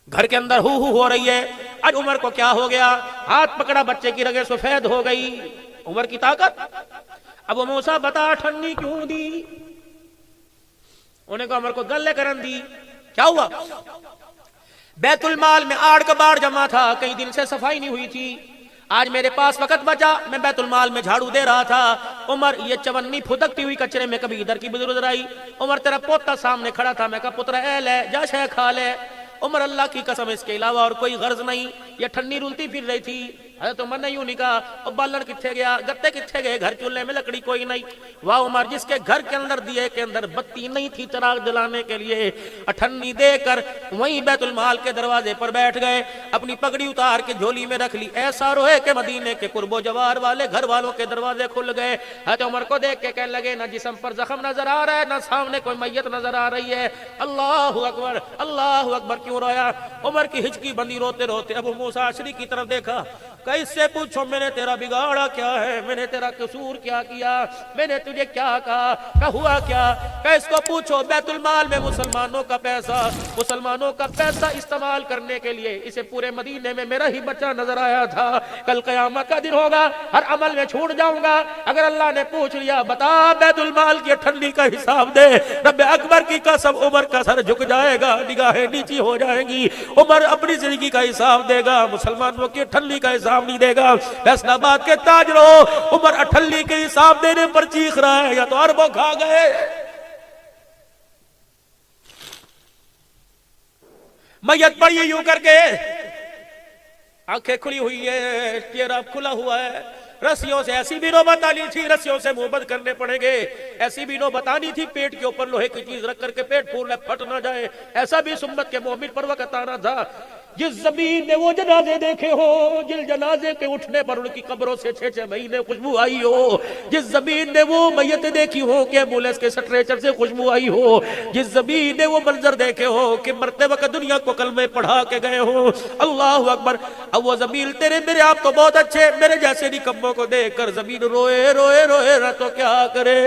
Speaker 1: گھر کے اندر ہو رہی ہے. آج عمر کو کیا ہو گیا, ہاتھ پکڑا بچے کی رگیں سفید ہو گئی. عمر کی طاقت. ابو موسیٰ بتا ٹھنڈی کیوں دی, انہیں کو عمر کو گلے کرن دی. کیا ہوا, بیت المال میں آڑ کباڑ جمع تھا, کئی دن سے صفائی نہیں ہوئی تھی. آج میرے پاس وقت بچا, میں بیت المال میں جھاڑو دے رہا تھا. عمر یہ چونی پھدکتی ہوئی کچرے میں کبھی ادھر کی بزرگ آئی. عمر تیرا پوتا سامنے کھڑا تھا, میں کہا پتر اے لے جا شے کھا لے. عمر اللہ کی قسم اس کے علاوہ اور کوئی غرض نہیں, یہ ٹھنڈی رولتی پھر رہی تھی. حضرت عمر نے یوں نہیں کہا اور بالن کتنے گیا, گتے کتنے گئے, گھر چولہے میں لکڑی کوئی نہیں. واہ عمر, جس کے گھر کے اندر دیے کے اندر بتی نہیں تھی چراغ جلانے کے لیے, اٹھنی دے کر وہیں بیت المال کے دروازے پر بیٹھ گئے, اپنی پگڑی اتار کے جھولی میں رکھ لی. ایسا روئے کہ مدینے کے قرب و جوار والے گھر والوں کے دروازے کھل گئے. حضرت عمر کو دیکھ کے کہنے لگے, نہ جسم پر زخم نظر آ رہا ہے, نہ سامنے کوئی میت نظر آ رہی ہے. اللہ اکبر, اللہ اکبر. کیوں رویا؟ عمر کی ہچکی بندی روتے روتے ابو موسیٰ اشعری کی طرف دیکھا. اس سے پوچھو میں نے تیرا بگاڑا کیا ہے, میں نے تیرا قصور کیا کیا, میں نے تجھے کیا کہا, کہ ہوا کیا؟ کہ اس کو پوچھو بیت المال میں مسلمانوں کا پیسہ استعمال کرنے کے لیے اسے پورے مدینے میں میرا ہی بچہ نظر آیا تھا. کل قیامت کا دن ہوگا, ہر عمل میں چھوٹ جاؤں گا. اگر اللہ نے پوچھ لیا بتا بیت المال کی ٹھنڈی کا حساب دے, رب اکبر کی قسم عمر کا سر جھک جائے گا, نگاہیں نیچی ہو جائیں گی. عمر اپنی زندگی کا حساب دے گا, مسلمانوں کی ٹھنڈی کا حساب نہیں دے گا. فیصل آباد کے تاجروں, عمر اٹھلی کے حساب دینے پر چیخ رہا ہے, یا تو اربوں کھا گئے. میت پڑی یوں کر کے, آنکھیں کھلی ہوئی ہے, چہرہ کھلا ہوا ہے. رسیوں سے ایسی بھی نوبت آنی تھی, رسیوں سے محبت کرنے پڑیں گے. ایسی بھی نوبت آنی تھی پیٹ کے اوپر لوہے کی چیز رکھ کر کے پیٹ پھول پھٹ نہ جائے. ایسا بھی سنت کے مومن پر وقت آنا تھا. جس زمین نے وہ جنازے دیکھے ہو, جس جنازے کے اٹھنے پر ان کی قبروں سے 6 مہینے خوشبو آئی ہو, جس زمین نے وہ میت دیکھی ہو کہ ایمبولینس کے سٹریچر سے خوشبو آئی ہو, جس زمین نے وہ منظر دیکھے ہو کہ مرتے وقت دنیا کو کلمے پڑھا کے گئے ہو. اللہ اکبر. اب وہ زمین تیرے میرے آپ تو بہت اچھے, میرے جیسے نکموں کو دیکھ کر زمین روئے روئے روئے رہا تو کیا کرے.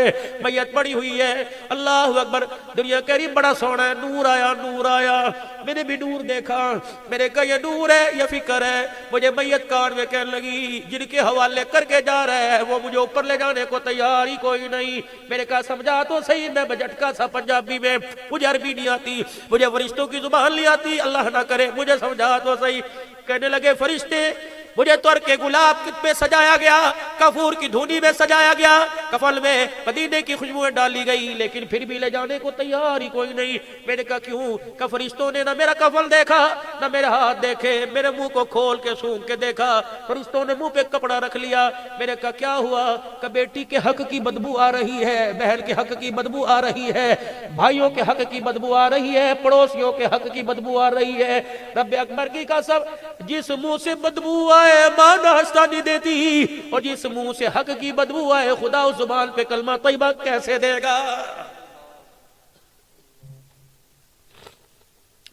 Speaker 1: میت پڑی ہوئی ہے. اللہ اکبر. دنیا کہہ رہی بڑا سونا ہے, نور آیا نور آیا. میں نے بھی نور دیکھا, میرے کا یہ نور ہے, یہ فکر ہے. مجھے میت کار میں کہنے لگی جن کے حوالے کر کے جا رہا ہے وہ مجھے اوپر لے جانے کو تیار ہی کوئی نہیں. میرے کہا سمجھا تو صحیح. میں بجٹکا سا پنجابی میں, مجھے عربی نہیں آتی, مجھے فرشتوں کی زبان نہیں آتی, اللہ نہ کرے مجھے سمجھا تو صحیح. کہنے لگے فرشتے مجھے تور کے گلاب پہ سجایا گیا, کافور کی دھونی میں سجایا گیا, کفن میں مدینے کی خوشبوئیں ڈالی گئی, لیکن پھر بھی لے جانے کو تیار ہی کوئی نہیں. میں نے کہا کیوں؟ کہ فرشتوں نے نہ میرا کفن دیکھا, نہ میرے ہاتھ دیکھے, میرے منہ کو کھول کے سونگ کے دیکھا. فرشتوں نے منہ پہ کپڑا رکھ لیا. میں نے کہا کیا ہوا؟ کہ بیٹی کے حق کی بدبو آ رہی ہے, بہن کے حق کی بدبو آ رہی ہے, بھائیوں کے حق کی بدبو آ رہی ہے, پڑوسیوں کے حق کی بدبو آ رہی ہے. رب اکبر کی قسم, جس منہ سے بدبو آئے ماں ناشتہ نہیں دیتی, اور جس منہ سے حق کی بدبو آئے خدا اس زبان پہ کلمہ طیبہ کیسے دے گا؟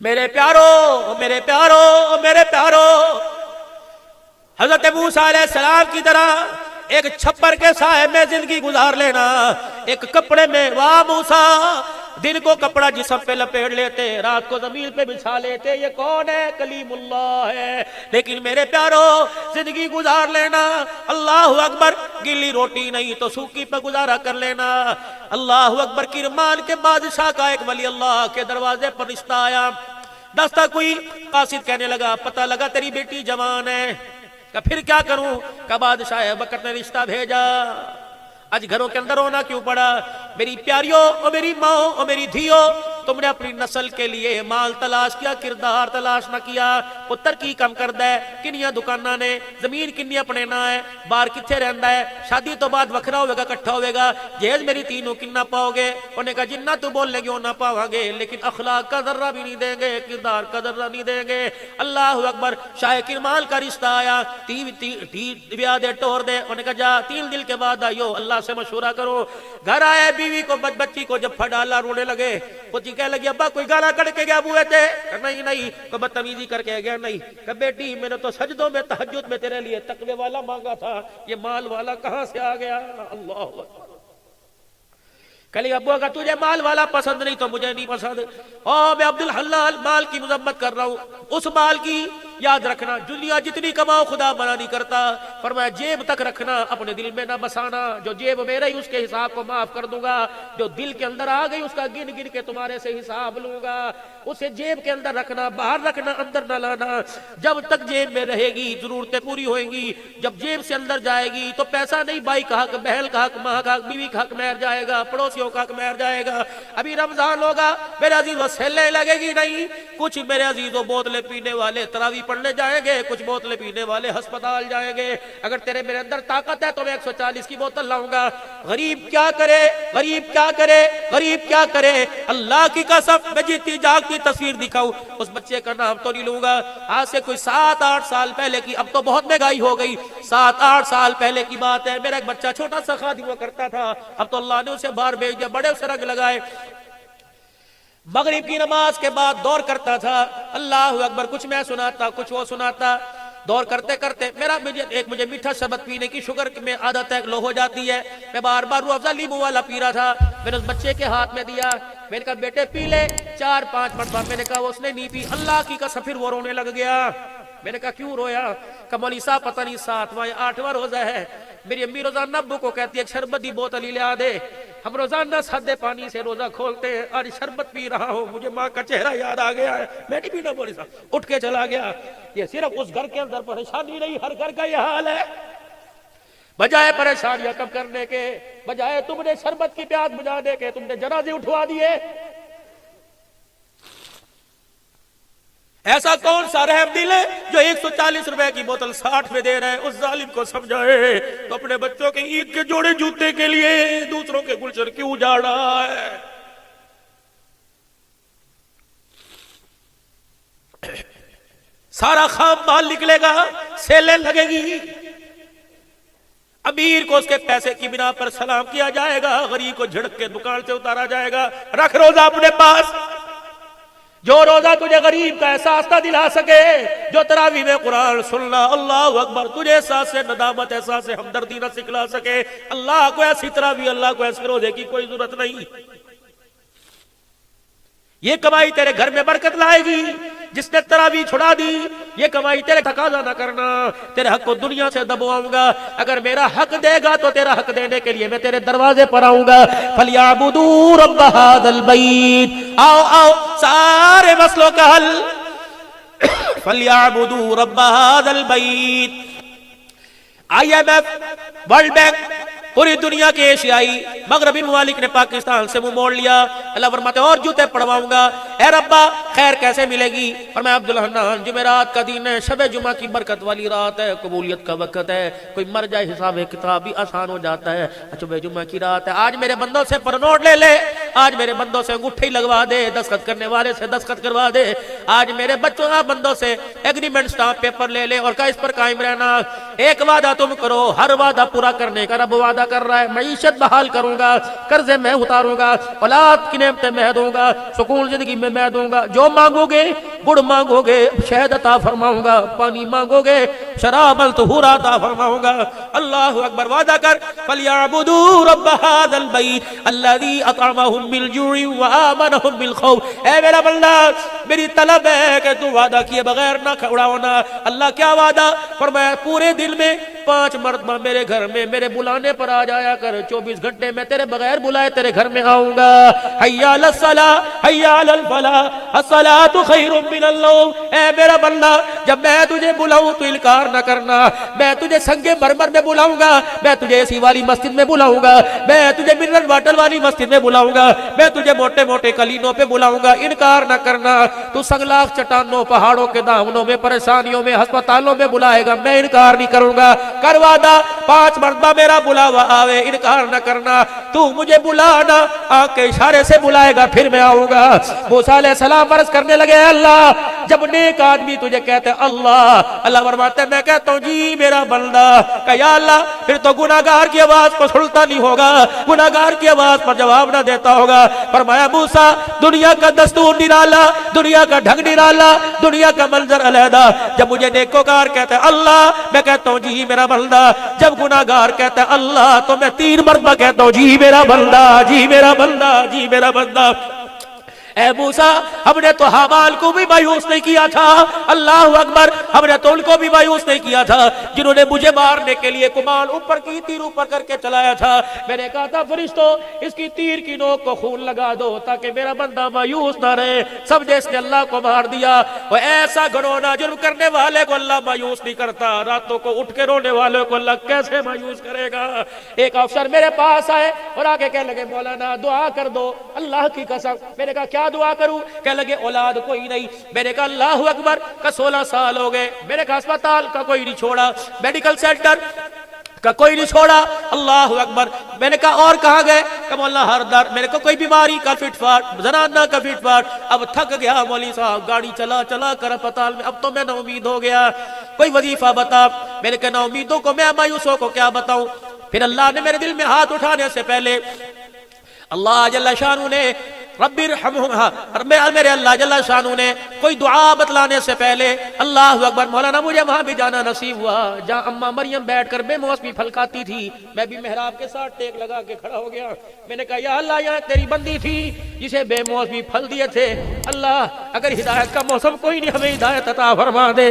Speaker 1: میرے پیارو میرے پیارو میرے پیارو, حضرت موسیٰ علیہ السلام کی طرح ایک چھپر کے سائے میں زندگی گزار لینا, ایک کپڑے میں. واہ موسیٰ, دن کو کپڑا جسم پہ لپیٹ لیتے, رات کو زمین پہ بچھا لیتے. یہ کون ہے؟ کلیم اللہ ہے. لیکن میرے پیارو زندگی گزار لینا, اللہ اکبر, گلی روٹی نہیں تو سوکھی پہ گزارا کر لینا. اللہ اکبر. کرمان کے بادشاہ کا ایک ولی اللہ کے دروازے پر رشتہ آیا. دستہ کوئی قاصد کہنے لگا پتہ لگا تیری بیٹی جوان ہے. کہ پھر کیا کروں؟ کہ بادشاہ بکر نے رشتہ بھیجا. آج گھروں کے اندر ہونا کیوں پڑا؟ میری پیاریوں اور میری ماں اور میری دھیوں, تم نے اپنی نسل کے لیے مال تلاش کیا, کردار تلاش نہ کیا. پتر کی کم کردہ ہے, کنیاں دکانہ نے, زمین کنیاں اپنے نہ ہے, بار کتھے رہندا ہے, شادی تو بعد وکھرا ہوئے گا کٹھا ہوئے گا, جہیز میری تینوں کنہ پاؤ گے. انہوں نے کہا جنہ تو بول لیں گے وہ نہ پاؤں گے, لیکن اخلاق کا ذرہ بھی نہیں دیں گے, کردار کا ذرہ نہیں دیں گے. اللہ اکبر. شاہ کرمال کا رشتہ آیا, بیاہ دے ٹور دے. انہوں نے کہا جا 3 دن کے بعد آئیو, اللہ سے مشورہ کرو. گھر آئے, بیوی کو بچی کو جب پھڑالا رونے لگے. پوچھی کہنے لگی ابا کوئی گالا کڑ کے گیا بوئے تھے؟ نہیں نہیں. کہ بدتمیزی کر کے گیا؟ نہیں. کہ بیٹی میں نے تو سجدوں میں تہجد میں تیرے لیے تقوی والا مانگا تھا, یہ مال والا کہاں سے آ گیا؟ اللہ اکبر. کہلی ابو اگر تجھے مال والا پسند نہیں تو مجھے نہیں پسند. میں عبد الحلال مال کی مذمت کر رہا ہوں. اس مال کی یاد رکھنا, دنیا جتنی کماؤ خدا منع نہیں کرتا. فرمایا جیب تک رکھنا, اپنے دل میں نہ بسانا. جو جیب میرا ہی اس کے حساب کو معاف کر دوں گا, جو دل کے اندر آ گئی اس کا گن گن کے تمہارے سے حساب لوں گا. اسے جیب کے اندر رکھنا, باہر رکھنا, اندر نہ لانا. جب تک جیب میں رہے گی ضرورتیں پوری ہوئیں گی. جب جیب سے اندر جائے گی تو پیسہ نہیں, بھائی کا حق, بہن کا حق, ماں کا حق, بیوی کا حق مہر جائے گا, پڑوسیوں کا حق مہر جائے گا. ابھی رمضان ہوگا میرے عزیز, وہ سیلے لگے گی نہیں. کچھ میرے عزیزوں بوتلیں پینے والے تراوی پڑھنے جائیں گے, کچھ بوتلیں پینے والے ہسپتال جائیں گے. اگر تیرے میرے اندر طاقت ہے تو میں 140 کی بوتل لاؤں گا. غریب کیا کرے, غریب کیا کرے, غریب کیا کرے. اللہ کی قسم میں جیتی جاگتی تصویر دکھاؤں, اس بچے کا نام تو نہیں لوں گا. آج سے کوئی 7-8 سال پہلے کی, اب تو بہت مہنگائی ہو گئی, 7-8 سال پہلے کی بات ہے. میرا ایک بچہ چھوٹا سا خادم ہوا کرتا تھا, اب تو اللہ نے اسے باہر بھیج دیا, بڑے اسے رنگ لگائے. مغرب کی نماز کے بعد دور کرتا تھا, اللہ اکبر, کچھ میں سناتا کچھ وہ سناتا. دور کرتے کرتے مجھے میٹھا شربت پینے کی شوگر میں عادت ہے, لو ہو جاتی ہے. میں بار بار روح افزا لیمو والا پی رہا تھا. میں نے اس بچے کے ہاتھ میں دیا, میں نے کہا بیٹے پی لے. 4-5 مرتبہ میں نے کہا, اس نے نہیں پی. اللہ کی قسم پھر وہ رونے لگ گیا. میں نے کہا کیوں رویا؟ کہ مولوی صاحب پتہ نہیں 7واں یا 8واں روزہ ہے. میری امی روزانہ ابو کو کہتی ہے شربت دی بوتل ہی لے آ دے. ہم روزانہ سادے پانی سے روزہ کھولتے ہیں, آج شربت پی رہا ہوں, مجھے ماں کا چہرہ یاد آ گیا ہے. میں نہیں پینا مولوی صاحب, اٹھ کے چلا گیا. یہ صرف اس گھر کے اندر پریشانی نہیں, ہر گھر کا یہ حال ہے. بجائے پریشانیاں کم کرنے کے, بجائے تم نے شربت کی پیاس بجھانے کے, تم نے جنازے اٹھوا دیے. ایسا کون سا رحم دل ہے جو 140 روپے کی بوتل 60 میں دے رہا ہے؟ اس ظالم کو سمجھائے تو اپنے بچوں کے عید کے جوڑے جوتے کے لیے دوسروں کے گلشن کیوں اجاڑ رہا ہے؟ سارا خام مال نکلے گا, سیلیں لگے گی. امیر کو اس کے پیسے کی بنا پر سلام کیا جائے گا, غریب کو جھڑک کے دکان سے اتارا جائے گا. رکھ روزہ اپنے پاس, جو روزہ تجھے غریب کا احساس نہ دلا سکے, جو تراویح میں قرآن سننا, اللہ اکبر, تجھے احساس ندامت, احساس ہمدردی نہ سکھلا سکے. اللہ کو ایسی تراویح, اللہ کو ایسے روزے کی کوئی ضرورت نہیں. یہ کمائی تیرے گھر میں برکت لائے گی. جس نے تراویح چھڑا دی, یہ کمائی تیرے تقاضا نہ کرنا. تیرے حق کو دنیا سے دبواؤں گا. اگر میرا حق دے گا تو تیرا حق دینے کے لیے میں تیرے دروازے پر آؤں گا. فَلْيَعْبُدُوا رَبَّ هَذَا الْبَيْتِ, آؤ آؤ سارے مسئلوں کا حل. فَلْيَعْبُدُوا رَبَّ هَذَا الْبَيْتِ. IMF, ورلڈ بینک, پوری دنیا کے ایشیائی مغربی ممالک نے پاکستان سے منہ موڑ لیا. اللہ فرماتے اور جوتے پڑواؤں گا. اے ربا خیر کیسے ملے گی؟ فرمایا عبدالحنان, جمعرات کا دن ہے, شب جمعہ کی برکت والی رات ہے, قبولیت کا وقت ہے. کوئی مر جائے حساب کتاب بھی آسان ہو جاتا ہے. شب جمعہ کی رات ہے, آج میرے بندوں سے پرنوٹ لے لے, آج میرے بندوں سے انگوٹھی لگوا دے, دستخط کرنے والے سے دستخط کروا دے. آج میرے بچوں بندوں سے ایگریمنٹ سٹامپ پیپر لے لے اور کا اس پر قائم رہنا. ایک وعدہ تم کرو, ہر وعدہ پورا کرنے کا رب وعدہ کر رہا ہے. معیشت بحال کروں گا, قرضے میں اتاروں گا, اولاد کی نعمتیں میں دوں گا, سکون زندگی میں دوں گا. جو مانگو گے, گڑ مانگو گے شہد عطا فرماؤں گا, پانی مانگو گے شراب الطہور عطا فرماؤں گا. اللہ اکبر, وعدہ کر. فَلْيَعْبُدُوا رَبَّ هَذَا الْبَيْتِ الَّذِي أَطْعَمَهُم مِّنْ جُوعٍ وَآمَنَهُم مِّنْ خَوْفٍ. اے میرا بندہ, میری طلب ہے کہ تو وعدہ کیے بغیر نہ کھوڑاؤ نا. اللہ کیا وعدہ فرمایا؟ پورے دن میں 5 مرتبہ میرے گھر میں میرے بلانے پر آ جایا کر. 24 گھنٹے میں تیرے بغیر بلائے تیرے گھر میں آؤں گا. حی علی الصلاۃ حی علی الفلاح الصلاۃ خیر من النوم. اے میرا بندہ, جب میں تجھے بلاؤں تو انکار نہ کرنا. میں تجھے سنگ مرمر میں بلاؤں گا, میں تجھے اسی والی مسجد میں بلاؤں گا, میں تجھے منرل واٹر والی مسجد میں بلاؤں گا, میں تجھے موٹے موٹے کلینوں پہ بلاؤں گا. انکار نہ کرنا. تو سنگلاخ چٹانوں, پہاڑوں کے دامنوں میں, پریشانیوں میں, ہسپتالوں میں بلائے گا, میں انکار نہیں کروں گا. کر وعدہ, 5 مرتبہ میرا بلاوا آوے, انکار نہ کرنا. تو مجھے بلانا, آنکھ کے اشارے سے بلائے گا, پھر میں آؤں گا. موسیٰ علیہ السلام عرض کرنے لگے, اللہ جب نیک آدمی تجھے کہتے اللہ, اللہ فرماتے میں کہتا ہوں جی میرا بندہ. کہ یا اللہ, پھر تو گناہگار کی آواز کو سنتا نہیں ہوگا, گناہگار کی آواز پر جواب نہ دیتا ہوگا. فرمایا موسیٰ, دنیا کا دستور نرالا, دنیا کا ڈھنگ نرالا, دنیا کا منظر علیحدہ. جب مجھے نیکوکار کہتے اللہ, میں کہتا ہوں جی میرا بندہ. جب گناہگار کہتا ہے اللہ, تو میں 3 مرتبہ کہتا ہوں جی میرا بندہ, جی میرا بندہ, جی میرا بندہ. اے موسیٰ, ہم نے تو حابال کو بھی مایوس نہیں کیا تھا. اللہ اکبر, ہم نے تو ان کو بھی مایوس نہیں کیا تھا جنہوں نے مجھے مارنے کے لیے کمان اوپر کی, تیر اوپر کر کے چلایا تھا. میں نے کہا تھا فرشتوں, اس کی تیر کی نوک کو خون لگا دو تاکہ میرا بندہ مایوس نہ رہے. سمجھے اس نے اللہ کو مار دیا. وہ ایسا گھنونا جرم کرنے والے کو اللہ مایوس نہیں کرتا, راتوں کو اٹھ کے رونے والے کو اللہ کیسے مایوس کرے گا. ایک افسر میرے پاس آئے اور آگے کہنے لگے مولانا دعا کر دو, اللہ کی قسم. میں نے کہا کیا کیا دعا کروں؟ کہنے لگے اولاد کوئی نہیں. میں نے کہا اللہ اکبر. کا 16 سال ہو گئے. میں نے کہا اسپتال کا کوئی نہیں چھوڑا, میڈیکل سینٹر کا کوئی نہیں چھوڑا. اللہ اکبر. میں نے کہا اور کہاں گئے؟ کہ مولانا ہر در. میں نے کہا کوئی بیماری کا فٹ فاٹ, زنانہ کا فٹ فاٹ. اب تھک گیا مولوی صاحب, گاڑی چلا چلا کر اسپتال میں, اب تو میں نا امید ہو گیا, کوئی وظیفہ بتا. میں نے کہا نا امیدوں کو, میں مایوسوں کو کیا بتاؤں. پھر اللہ نے میرے دل میں ہاتھ اٹھانے سے پہلے اللہ جل شانہ نے رب ارحمہما, میرے اللہ جل شانہ نے کوئی دعا بتلانے سے پہلے اللہ اکبر. مولانا مجھے وہاں بھی جانا نصیب ہوا جہاں اماں مریم بیٹھ کر بے موسمی پھل کھاتی تھی. میں بھی محراب کے ساتھ ٹیک لگا کے کھڑا ہو گیا. میں نے کہا یا اللہ, یہاں تیری بندی تھی جسے بے موسمی پھل دیے تھے, اللہ اگر ہدایت کا موسم کوئی نہیں, ہمیں ہدایت عطا فرما دے.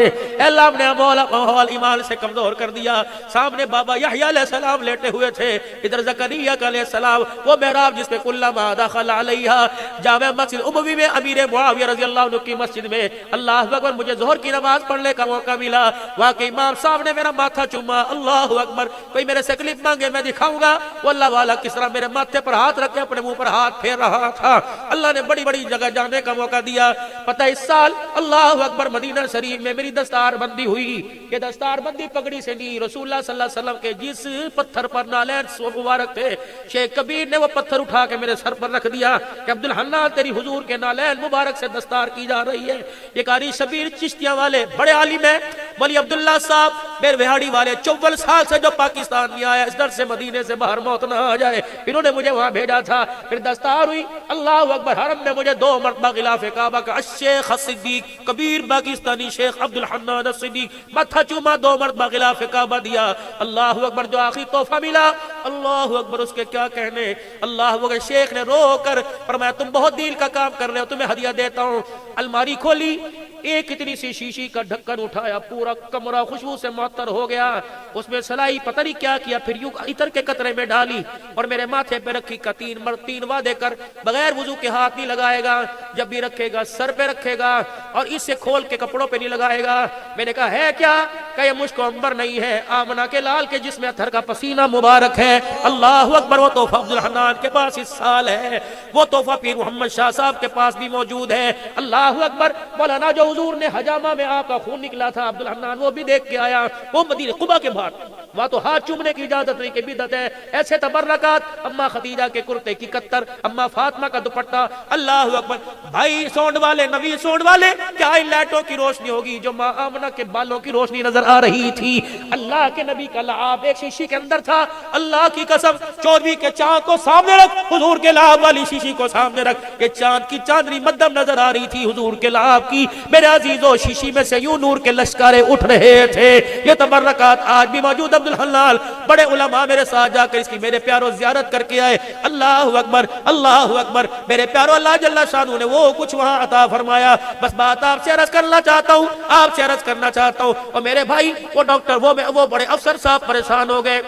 Speaker 1: اللہ ہم نے ماحول ایمان سے کمزور کر دیا. سامنے بابا یحییٰ علیہ السلام لیٹے ہوئے تھے, ادھر زکریا علیہ السلام, وہ محراب جس پہ کلما دخل علیہا, جامع مسجد اموی میں امیر معاویہ رضی اللہ عنہ کی مسجد میں اللہ اکبر مجھے ظہر کی نماز پڑھنے کا موقع ملا. واقعی امام صاحب نے میرا ماتھا چوما. اللہ اکبر. کوئی میرے سے کلپ مانگے میں دکھاؤں گا. وہ اللہ والا کس طرح میرے ماتھے پر ہاتھ رکھ کے اپنے منہ پر ہاتھ پھیر رہا تھا. اللہ نے بڑی بڑی جگہ جانے کا موقع دیا. پتہ اس سال اللہ اکبر مدینہ شریف میں میری دستار بندی ہوئی. یہ دستار بندی پگڑی سے نہیں, رسول اللہ صلی اللہ علیہ وسلم کے جس پتھر پر نالین مبارک تھے, شیخ کبیر نے وہ پتھر اٹھا کے میرے سر پر رکھ دیا کہ عبدالحنان تیری حضور کے نالین مبارک سے دستار کی جا رہی ہے. یہ قاری شبیر چشتیاں والے بڑے عالم ہیں, ولی عبداللہ صاحب میرے وہاڑی والے 54 سال سے جو پاکستان میں آیا, اس در سے مدینے سے باہر موت نہ آ جائے, انہوں نے مجھے وہاں بھیجا تھا. پھر دستار ہوئی. اللہ اکبر. حرم میں مجھے 2 مرتبہ غلاف کعبہ کا الشیخ الصدیق کبیر پاکستانی شیخ عبدالحنان الصدیق ماتھا چوما, 2 مرتبہ غلاف کعبہ دیا. اللہ اکبر. جو آخری تحفہ ملا اللہ اکبر اس کے کیا کہنے. اللہ اکبر. شیخ نے رو کر فرمایا تم بہت دل کا کام کر رہے ہو, تمہیں ہدیہ دیتا ہوں. الماری کھولی, ایک اتنی سی شیشی کا ڈھکن اٹھایا, پورا کمرہ خوشبو سے معطر ہو گیا. اس میں سلائی پتہ نہیں کیا کیا, پھر یوں عطر کے قطرے میں ڈالی اور میرے ماتھے پہ رکھی. کا 3 وعدے کر بغیر وضو کے ہاتھ نہیں لگائے گا, جب بھی رکھے گا سر پہ رکھے گا اور اس سے کھول کے کپڑوں پہ نہیں لگائے گا. میں نے کہا ہے کیا؟ کہ یہ مشک و عنبر نہیں ہے, آمنہ کے لال کے جسم اطہر کا پسینہ مبارک ہے. اللہ اکبر. وہ تحفہ عبدالحنان کے پاس اس سال ہے, وہ تحفہ پیر محمد شاہ صاحب کے پاس بھی موجود ہے. اللہ اکبر. مولانا جو حضور نے حجامہ میں آپ کا خون نکلا تھا عبدالحنان, وہ بھی دیکھ کے آیا. وہ مدینہ قبا کے باہر, وہاں تو ہاتھ چومنے کی اجازت نہیں کہ بدعت ہے. ایسے تبرکات, اما خدیجہ کے کرتے کی قطر, اما فاطمہ کا دوپٹہ. اللہ اکبر. بھائی سونڈ والے, نبی سونڈ والے, کیا ان لائٹوں کی روشنی ہوگی جو ماں آمنہ کے بالوں کی روشنی نظر آ رہی تھی. اللہ کے نبی کا لعاب ایک شیشی کے اندر تھا. اللہ کی قسم 24 کے چاند کو سامنے رکھ, حضور کے لعاب والی شیشی کو سامنے رکھ, یہ چاند کی چاندنی مدھم نظر آ رہی تھی حضور کے لعاب کی. میرے عزیزو, شیشی میں سے یوں نور کے لشکارے اٹھ رہے تھے. یہ تبرکات آج بھی موجود. عبدالحنان بڑے علماء میرے ساتھ جا کر اس کی میرے پیاروں زیارت کر کے آئے. اللہ اکبر. اللہ اکبر. میرے پیاروں, اللہ جل شانہ نے وہ کچھ وہاں عطا فرمایا. بس بات آپ سے عرض کرنا چاہتا ہوں, آپ سے عرض کرنا چاہتا ہوں. اور میرے بھائی وہ ڈاکٹر, وہ بڑے افسر صاحب پریشان ہو گئے.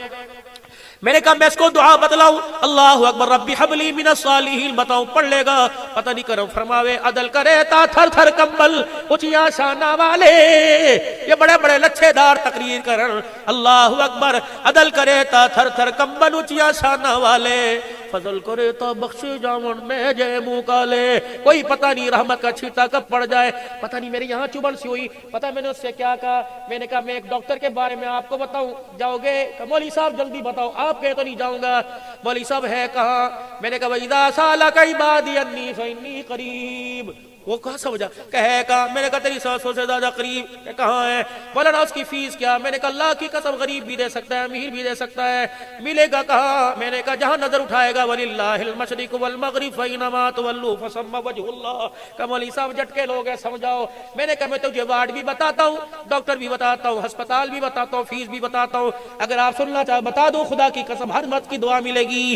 Speaker 1: میں نے کہا میں اس کو دعا بتلاؤں. اللہ اکبر. ربی حبلی من الصالحین بتاؤں, پڑھ لے گا پتہ نہیں. کرم فرماوے عدل کرے تا تھر تھر کمبل اچیا شانہ والے, یہ بڑے بڑے لچھے دار تقریر کرن. اللہ اکبر. عدل کرے تا تھر تھر کمبل اچیا شانہ والے, فضل کرے تو بخشے جامن میں جے منہ کالے. کوئی پتہ نہیں رحمت کا چھیٹا کب پڑ جائے. پتہ نہیں میری یہاں چبھن سی ہوئی. پتہ میں نے اس سے کیا کہا, میں نے کہا میں ایک ڈاکٹر کے بارے میں آپ کو بتاؤں, جاؤ گے؟ کہ مولوی صاحب جلدی بتاؤ. آپ کہے تو نہیں جاؤں گا. مولوی صاحب ہے کہاں؟ میں نے کہا وَإِذَا سَأَلَكَ عِبَادِي عَنِّي فَإِنِّي قَرِيبٌ. وہ کہاں سمجھا کہ ہے کہاں؟ میں نے کہا تیری 700 سے زیادہ قریب. کہ کہاں ہے؟ مولانا اس کی فیس کیا؟ میں نے کہا اللہ کی قسم غریب بھی دے سکتا ہے, امیر بھی دے سکتا ہے. ملے گا کہاں؟ میں نے کہا جہاں نظر اٹھائے گا. وَلِلَّهِ الْمَشْرِقُ وَالْمَغْرِبُ فَأَيْنَمَا تُوَلُّوا فَثَمَّ وَجْهُ اللَّهِ. کہ مولوی صاحب جھٹکے لوگ ہیں, سمجھاؤ. میں نے کہا میں تجھے وارڈ بھی بتاتا ہوں, ڈاکٹر بھی بتاتا ہوں, ہسپتال بھی بتاتا ہوں, فیس بھی بتاتا ہوں. اگر آپ سننا چاہے بتا دو, خدا کی قسم ہر مرد کی دعا ملے گی.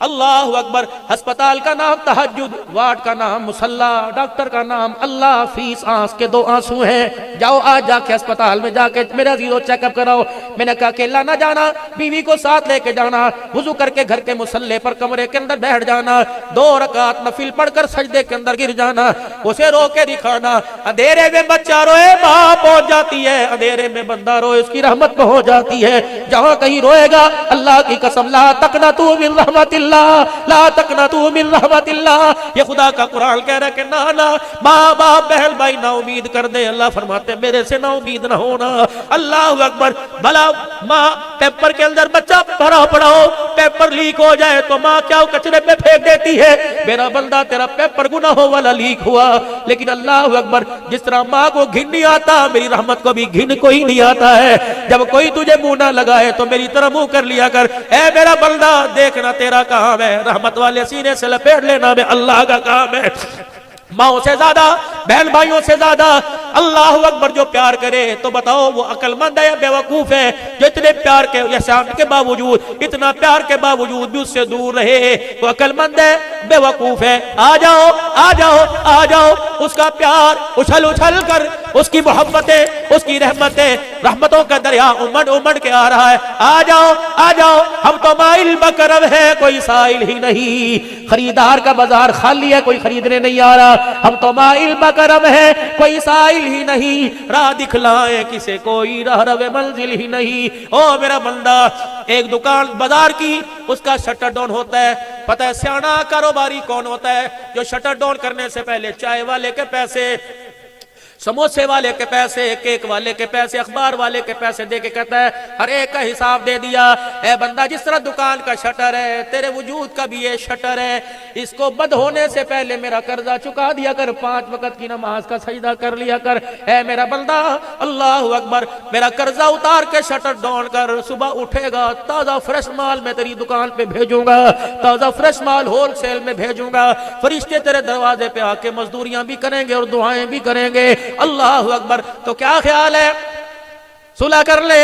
Speaker 1: اللہ اکبر. ہسپتال کا نام تہجد, وارڈ کا نام مصلی, ڈاکٹر کا کا نام اللہ فیس آنکھ کے 2 آنسو ہیں، جاؤ آج جا کے اسپتال میں جا کے میرا عزیزو چیک اپ کراؤ۔ میں نے کہا اکیلا نہ جانا، بیوی کو ساتھ لے کے جانا، وضو کر کے گھر کے مصلی پر کمرے کے اندر بیٹھ جانا، 2 رکعت نفل پڑھ کر سجدے کے اندر گر جانا، اسے رو کے دکھانا۔ اندھیرے میں بچہ روئے ماں پہنچ جاتی ہے، اندھیرے میں بندہ روئے اس کی رحمت پہنچ جاتی ہے۔ جہاں کہیں روئے گا اللہ کی قسم لا تقنطوا من رحمت اللہ، لا تقنطوا من رحمت اللہ، یہ خدا کا قرآن کہہ رہا ہے کہ نانا ماں باپ بہن بھائی نا امید کر دے، اللہ فرماتے میرے سے نا امید نہ ہونا۔ اللہ اکبر، بھلا ماں پیپر کے اندر بچہ بھرا پڑا ہو، پیپر لیک ہو جائے تو ماں کیا کچرے پہ پھینک دیتی ہے، میرا بندہ تیرا پیپر گناہوں والا لیک ہوا، لیکن اللہ اکبر جس طرح ماں کو گھن نہیں آتا میری رحمت کو بھی گھن کوئی نہیں آتا ہے۔ جب کوئی تجھے منہ نہ لگائے تو میری طرح منہ کر لیا کر، اے میرا بندہ دیکھنا تیرا کام ہے، رحمت والے سینے سے لپیٹ لینا میں اللہ کا کام ہے۔ ماں سے زیادہ بہن بھائیوں سے زیادہ اللہ اکبر جو پیار کرے تو بتاؤ وہ عقل مند ہے یا بے وقوف ہے؟ جو اتنے پیار کے احسان کے باوجود، اتنا پیار کے باوجود بھی اس سے دور رہے، وہ عقل مند ہے بے وقوف ہے؟ آ جاؤ آ جاؤ آ جاؤ، اس کا پیار اچھل اچھل کر، اس کی محبتیں، اس کی رحمتیں، رحمتوں کا دریا امڑ امڑ کے آ رہا ہے۔ آ جاؤ آ جاؤ، ہم تو مائل بکرم ہے کوئی سائل ہی نہیں، خریدار کا بازار خالی ہے کوئی خریدنے نہیں آ رہا، ہم تو مائل بکرم ہے کوئی سائل ہی نہیں، راہ دکھلائے کسے کوئی راہ رو منزل ہی نہیں۔ او میرا بندہ، ایک دکان بازار کی اس کا شٹر ڈاؤن ہوتا ہے، پتہ ہے سیانا کاروباری کون ہوتا ہے؟ جو شٹر ڈاؤن کرنے سے پہلے چائے والے کے پیسے، سموسے والے کے پیسے، کیک والے کے پیسے، اخبار والے کے پیسے دے کے کہتا ہے ہر ایک کا حساب دے دیا۔ اے بندہ جس طرح دکان کا شٹر ہے تیرے وجود کا بھی یہ شٹر ہے، اس کو بند ہونے سے پہلے میرا قرضہ چکا دیا کر، 5 وقت کی نماز کا سجدہ کر لیا کر۔ اے میرا بندہ اللہ اکبر، میرا قرضہ اتار کے شٹر ڈاؤن کر، صبح اٹھے گا تازہ فریش مال میں تیری دکان پہ بھیجوں گا، تازہ فریش مال ہول سیل میں بھیجوں گا، فرشتے تیرے دروازے پہ آ کے مزدوریاں بھی کریں گے اور دعائیں بھی کریں گے۔ اللہ اکبر، تو کیا خیال ہے؟ صلح کر لے،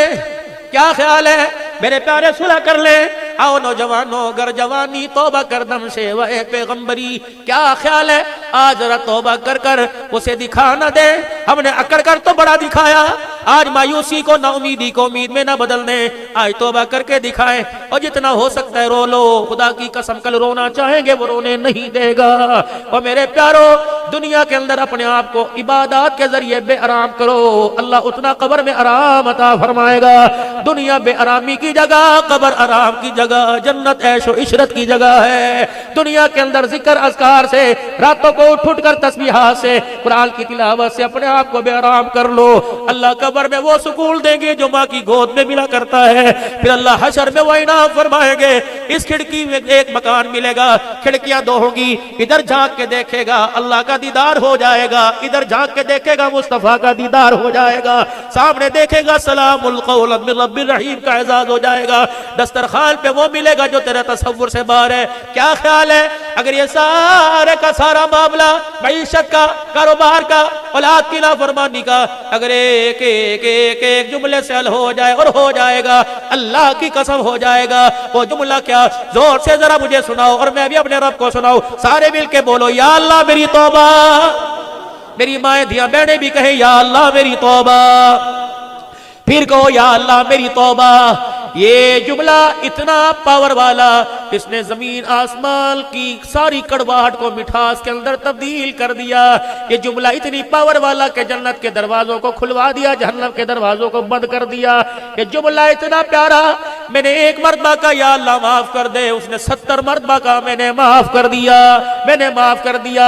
Speaker 1: کیا خیال ہے میرے پیارے؟ صلح کر لے۔ آؤ نوجوانوں گر جوانی توبہ کر دم سے وے پیغمبری، کیا خیال ہے آج ذرا توبہ کر کر اسے دکھا نہ دے، ہم نے اکڑ کر تو بڑا دکھایا، آج مایوسی کو نا امیدی کو امید میں نہ بدل دیں، آج توبہ کر کے دکھائیں، اور جتنا ہو سکتا ہے رو لو، خدا کی قسم کل رونا چاہیں گے وہ رونے نہیں دے گا۔ اور میرے پیارو، دنیا کے اندر اپنے آپ کو عبادات کے ذریعے بے آرام کرو، اللہ اتنا قبر میں آرام عطا فرمائے گا۔ دنیا بے آرامی کی جگہ، قبر آرام کی جگہ، جنت عیش و عشرت کی جگہ ہے۔ دنیا کے اندر ذکر اذکار سے، راتوں کو اٹھ اٹھ کر تسبیحات سے، قرآن کی تلاوت سے اپنے آپ کو بے آرام کر لو، اللہ قبر میں وہ سکون دیں گے جو ماں کی گود میں ملا کرتا ہے، پھر اللہ حشر میں وہ انعام فرمائیں گے۔ اس کھڑکی میں ایک مکان ملے گا، کھڑکیاں 2 ہوں گی، ادھر جھانک کے دیکھے گا اللہ کا دیدار ہو جائے گا، ادھر جھانک کے دیکھے گا مصطفیٰ کا دیدار ہو جائے گا، سامنے دیکھے گا سلام القول من رب الرحیم کا اعزاز ہو جائے گا، دسترخوان پہ وہ ملے گا جو تیرے تصور سے باہر ہے۔ کیا خیال ہے اگر یہ سارے کا سارا معاملہ معیشت کا، کاروبار کا، اولاد کی نافرمانی کا، اگر ایک ایک ایک ایک جملے سے حل ہو جائے، اور ہو جائے گا، اللہ کی قسم ہو جائے گا۔ وہ جملہ کیا؟ زور سے ذرا مجھے سناؤ اور میں بھی اپنے رب کو سناؤ، سارے مل کے بولو یا اللہ میری توبہ، میری مائیں دھیاں بہنیں بھی کہیں یا اللہ میری توبہ، پھر کہو یا اللہ میری توبہ۔ یہ جملہ اتنا پاور والا، اس نے زمین آسمان کی ساری کڑواہٹ کو مٹھاس کے اندر تبدیل کر دیا۔ یہ جملہ اتنی پاور والا کہ جنت کے دروازوں کو کھلوا دیا، جہنم کے دروازوں کو بند کر دیا۔ یہ جملہ اتنا پیارا، میں نے 1 مرتبہ کہا یا اللہ معاف کر دے، اس نے 70 مرتبہ کہا میں نے معاف کر دیا، میں نے معاف کر دیا۔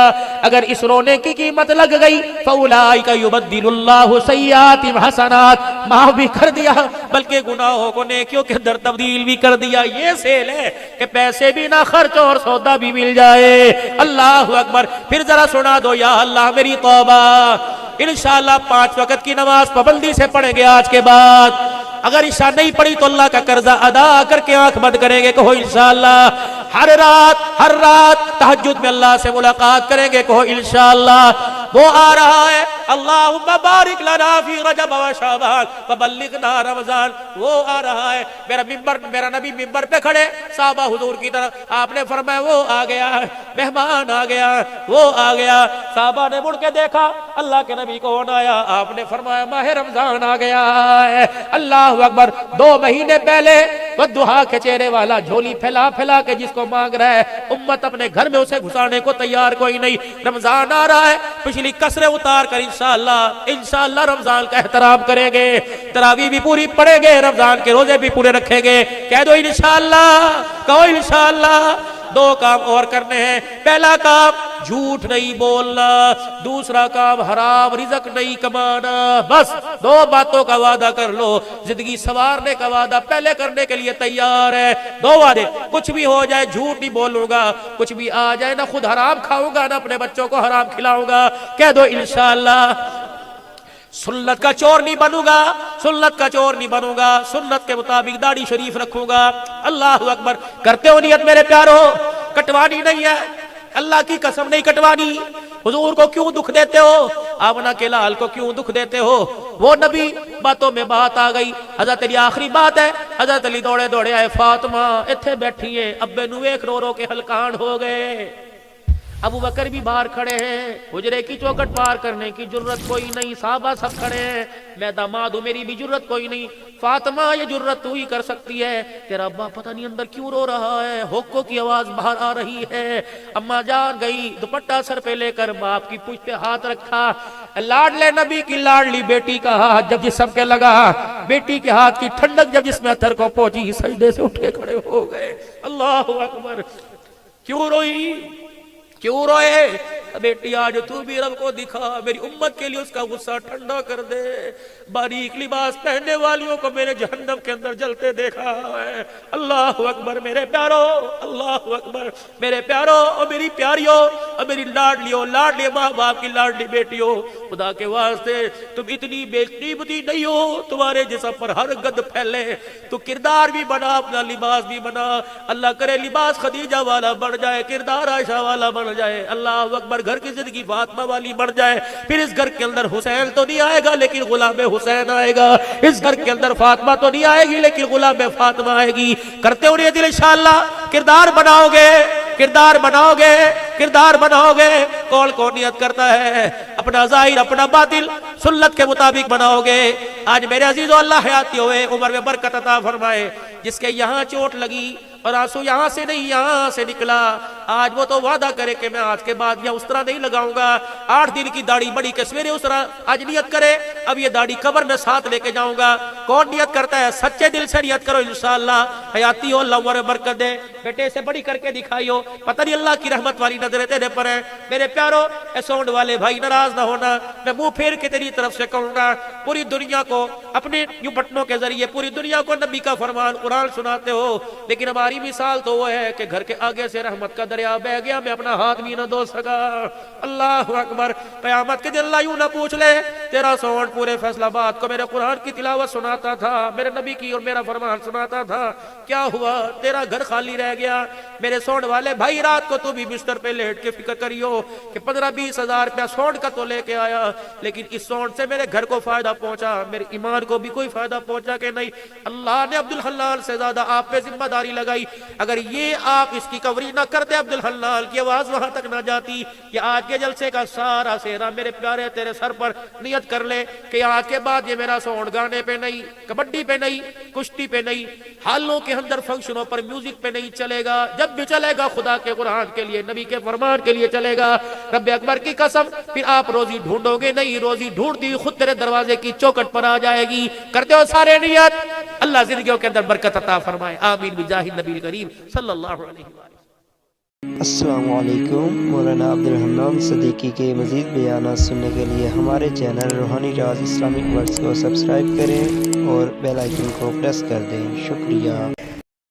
Speaker 1: اگر اس رونے کی قیمت لگ گئی فَأُولَٰئِكَ يُبَدِّلُ اللَّهُ سَيِّئَاتِهِمْ حَسَنَاتٍ، معاف بھی کر دیا بلکہ گناہوں کو نیکیوں کے اندر تبدیل بھی کر دیا۔ یہ سیل ہے کہ پیسے بھی نہ خرچ اور سودا بھی مل جائے۔ اللہ اکبر، پھر ذرا سنا دو یا اللہ میری توبہ۔ انشاءاللہ 5 وقت کی نماز پابندی سے پڑھیں گے آج کے بعد، اگر عشاء نہیں پڑھی تو اللہ کا قرضہ ادا کر کے آنکھ بند کریں گے، کہو انشاءاللہ۔ ہر رات تہجد میں اللہ سے ملاقات کریں گے، کہو انشاءاللہ۔ وہ آ رہا ہے اللہم بارک لنا فی رجب و شعبان وبلغنا رمضان، وہ آ رہا ہے۔ میرا نبی ممبر پہ کھڑے صحابہ حضور کی طرف، آپ نے فرمایا وہ آ گیا، مہمان آ گیا، وہ آ گیا۔ صحابہ نے مڑ کے دیکھا، اللہ کے نبی کون آیا؟ آپ نے فرمایا ماہ رمضان آ گیا ہے۔ اللہ اکبر۔ 2 مہینے پہلے وہ دعا کے چہرے والا جھولی پھیلا پھیلا کے جس کو مانگ رہا ہے، امت اپنے گھر میں اسے گھسانے کو تیار کوئی نہیں۔ رمضان آ رہا ہے، پچھلی کسریں اتار کر انشاءاللہ رمضان کا احترام کریں گے، تراویح بھی پوری پڑھیں گے، رمضان کے روزے بھی پورے رکھیں گے۔ کہہ دو انشاءاللہ، کہو انشاءاللہ۔ 2 کام اور کرنے ہیں۔ پہلا کام جھوٹ نہیں بولنا، دوسرا کام حرام رزق نہیں کمانا۔ بس 2 باتوں کا وعدہ کر لو، زندگی سنوارنے کا وعدہ پہلے کرنے کے لیے تیار ہے۔ 2 وعدے، کچھ بھی ہو جائے جھوٹ نہیں بولوں گا، کچھ بھی آ جائے نہ خود حرام کھاؤں گا نہ اپنے بچوں کو حرام کھلاؤں گا۔ کہہ دو انشاءاللہ۔ سنت کا چور نہیں بنوں گا، سنت کا چور نہیں بنوں گا، سنت کے مطابق داڑھی شریف رکھوں گا۔ اللہ اکبر۔ کرتے ہو نیت میرے پیارو؟ کٹوانی نہیں ہے، اللہ کی قسم نہیں کٹوانی۔ حضور کو کیوں دکھ دیتے ہو؟ آمنہ کے لال کو کیوں دکھ دیتے ہو؟ وہ نبی، باتوں میں بات آ گئی، حضرت علی آخری بات ہے، حضرت علی دوڑے دوڑے آئے، فاطمہ اتھے بیٹھی ہے، ابے نو ایک رو رو کے ہلکان ہو گئے۔ ابو بکر بھی باہر کھڑے ہیں، حجرے کی چوکھٹ پار کرنے کی جرت کوئی نہیں، صحابہ سب کھڑے ہیں، میں داماد ہوں میری بھی جرت کوئی نہیں۔ فاطمہ یہ جرت تو ہی کر سکتی ہے، تیرا ابا پتہ نہیں اندر کیوں رو رہا ہے، ہوکو کی آواز باہر آ رہی ہے۔ اماں جان گئی، دوپٹہ سر پہ لے کر باپ کی پشت پہ ہاتھ رکھا، لاڈلے نبی کی لاڈلی بیٹی کا ہاتھ جب جسم کے لگا، بیٹی کے ہاتھ کی ٹھنڈک جب جسم اتھر کو پہنچی، سجدے سے اٹھ کے کھڑے ہو گئے۔ اللہ اکبر۔ کیوں روئی؟ کیوں روئے؟ بیٹی آج تو بھی رب کو دکھا، میری امت کے لیے اس کا غصہ ٹھنڈا کر دے۔ باریک لباس پہننے والیوں کو میرے جہنم کے اندر جلتے دیکھا ہے۔ اللہ اکبر میرے پیارو، اللہ اکبر میرے پیارو اور میری پیاریوں اور میری لاڈلیوں، لاڈلی ماں باپ کی لاڈلی بیٹیوں، خدا کے واسطے تم اتنی بے قیمتی نہیں ہو، تمہارے جسم پر ہر گد پھیلے، تو کردار بھی بنا، اپنا لباس بھی بنا۔ اللہ کرے لباس خدیجہ والا بڑھ جائے، کردار عائشہ والا بڑھ جائے۔ اللہ اکبر۔ گھر کی زندگی فاطمہ والی بڑھ جائے، پھر اس گھر کے اندر حسین تو نہیں آئے گا لیکن غلام حسین آئے گا، اس گھر کے اندر فاطمہ تو نہیں آئے گی لیکن غلام فاطمہ آئے گی۔ کرتے ہو نیت انشاءاللہ؟ کردار بناؤ گے، کردار بناؤ گے، کردار بناؤ گے۔ کون کون نیت کرتا ہے؟ اپنا ظاہر اپنا باطل سنت کے مطابق بناؤ گے۔ آج میرے عزیزو اللہ حیاتی ہوئے، عمر میں برکت عطا فرمائے۔ جس کے یہاں چوٹ لگی اور آنسو یہاں سے نہیں یہاں سے نکلا، آج وہ تو وعدہ کرے کہ میں آج کے بعد یہ اس طرح نہیں لگاؤں گا، 8 دن کی داڑھی بڑی کہ سویرے اس طرح، آج نیت کرے اب یہ داڑھی قبر میں ساتھ لے کے جاؤں گا۔ کون نیت کرتا ہے؟ سچے دل سے نیت کرو انشاءاللہ حیاتی ہو، اللہ عمر برکت دے۔ بیٹے سے بڑی کر کے دکھائی ہو، پتہ نہیں اللہ کی رحمت والی نظریں تیرے پر ہیں۔ میرے پیارو اے ساؤنڈ والے بھائی ناراض نہ ہونا، میں منہ پھیر کے تیری طرف سے کہوں گا، پوری دنیا کو اپنے یوں بٹنوں کے ذریعے پوری دنیا کو نبی کا فرمان قرآن سناتے ہو، لیکن ہماری مثال تو وہ ہے کہ گھر کے آگے سے رحمت کا دریا بہ گیا، میں اپنا ہاتھ بھی نہ دھو سکا۔ اللہ اکبر۔ قیامت کے دن اللہ یوں نہ پوچھ لے، تیرا ساؤنڈ پورے فیصل آباد کو میرے قرآن کی تلاوت سناتا تھا، میرے نبی کی اور میرا فرمان سناتا تھا، کیا ہوا؟ تیرا گھر خالی رہ گیا۔ میرے ساؤنڈ والے بھائی رات کو تو بھی بستر پہ لیٹ کے فکر کریو کہ 15-20 ہزار روپیہ ساؤنڈ کا تو لے کے آیا، لیکن اس ساؤنڈ سے میرے گھر کو فائدہ پہنچا، میرے ایمان کو بھی کوئی فائدہ پہنچا کہ نہیں؟ اللہ نے عبدالحلال سے زیادہ آپ پہ ذمہ داری لگائی۔ اگر یہ آپ اس کی کوریج نہ کرتے، عبدالحلال کی آواز وہاں تک نہ جاتی۔ یہ آج کے جلسے کا سارا سہرا میرے پیارے تیرے سر پر نیت کر لے کہ آج کے بعد یہ میرا ساؤنڈ گانے پہ نہیں، کبڈی پہ نہیں، کشتی پہ نہیں، حالوں کے اندر فنکشنوں پر میوزک پہ نہیں چلے گا۔ جب بھی چلے گا خدا کے قرآن کے لیے، نبی کے فرمان کے لیے چلے گا۔ رب اکبر کی قسم، پھر آپ روزی ڈھونڈو گے نہیں، روزی ڈھونڈتی خود تیرے دروازے کی چوکٹ پر آ جائے گی۔ کرتے ہو سارے نیت؟ اللہ زندگیوں کے اندر برکت عطا فرمائے، آمین بجاہ النبی کریم صلی اللہ علیہ وسلم۔
Speaker 2: السلام علیکم۔ مولانا عبدالحنان صدیقی کے مزید بیانات سننے کے لیے ہمارے چینل روحانی راز اسلامک ورڈز کو سبسکرائب کریں اور بیل آئیکن کو پریس کر دیں۔ شکریہ۔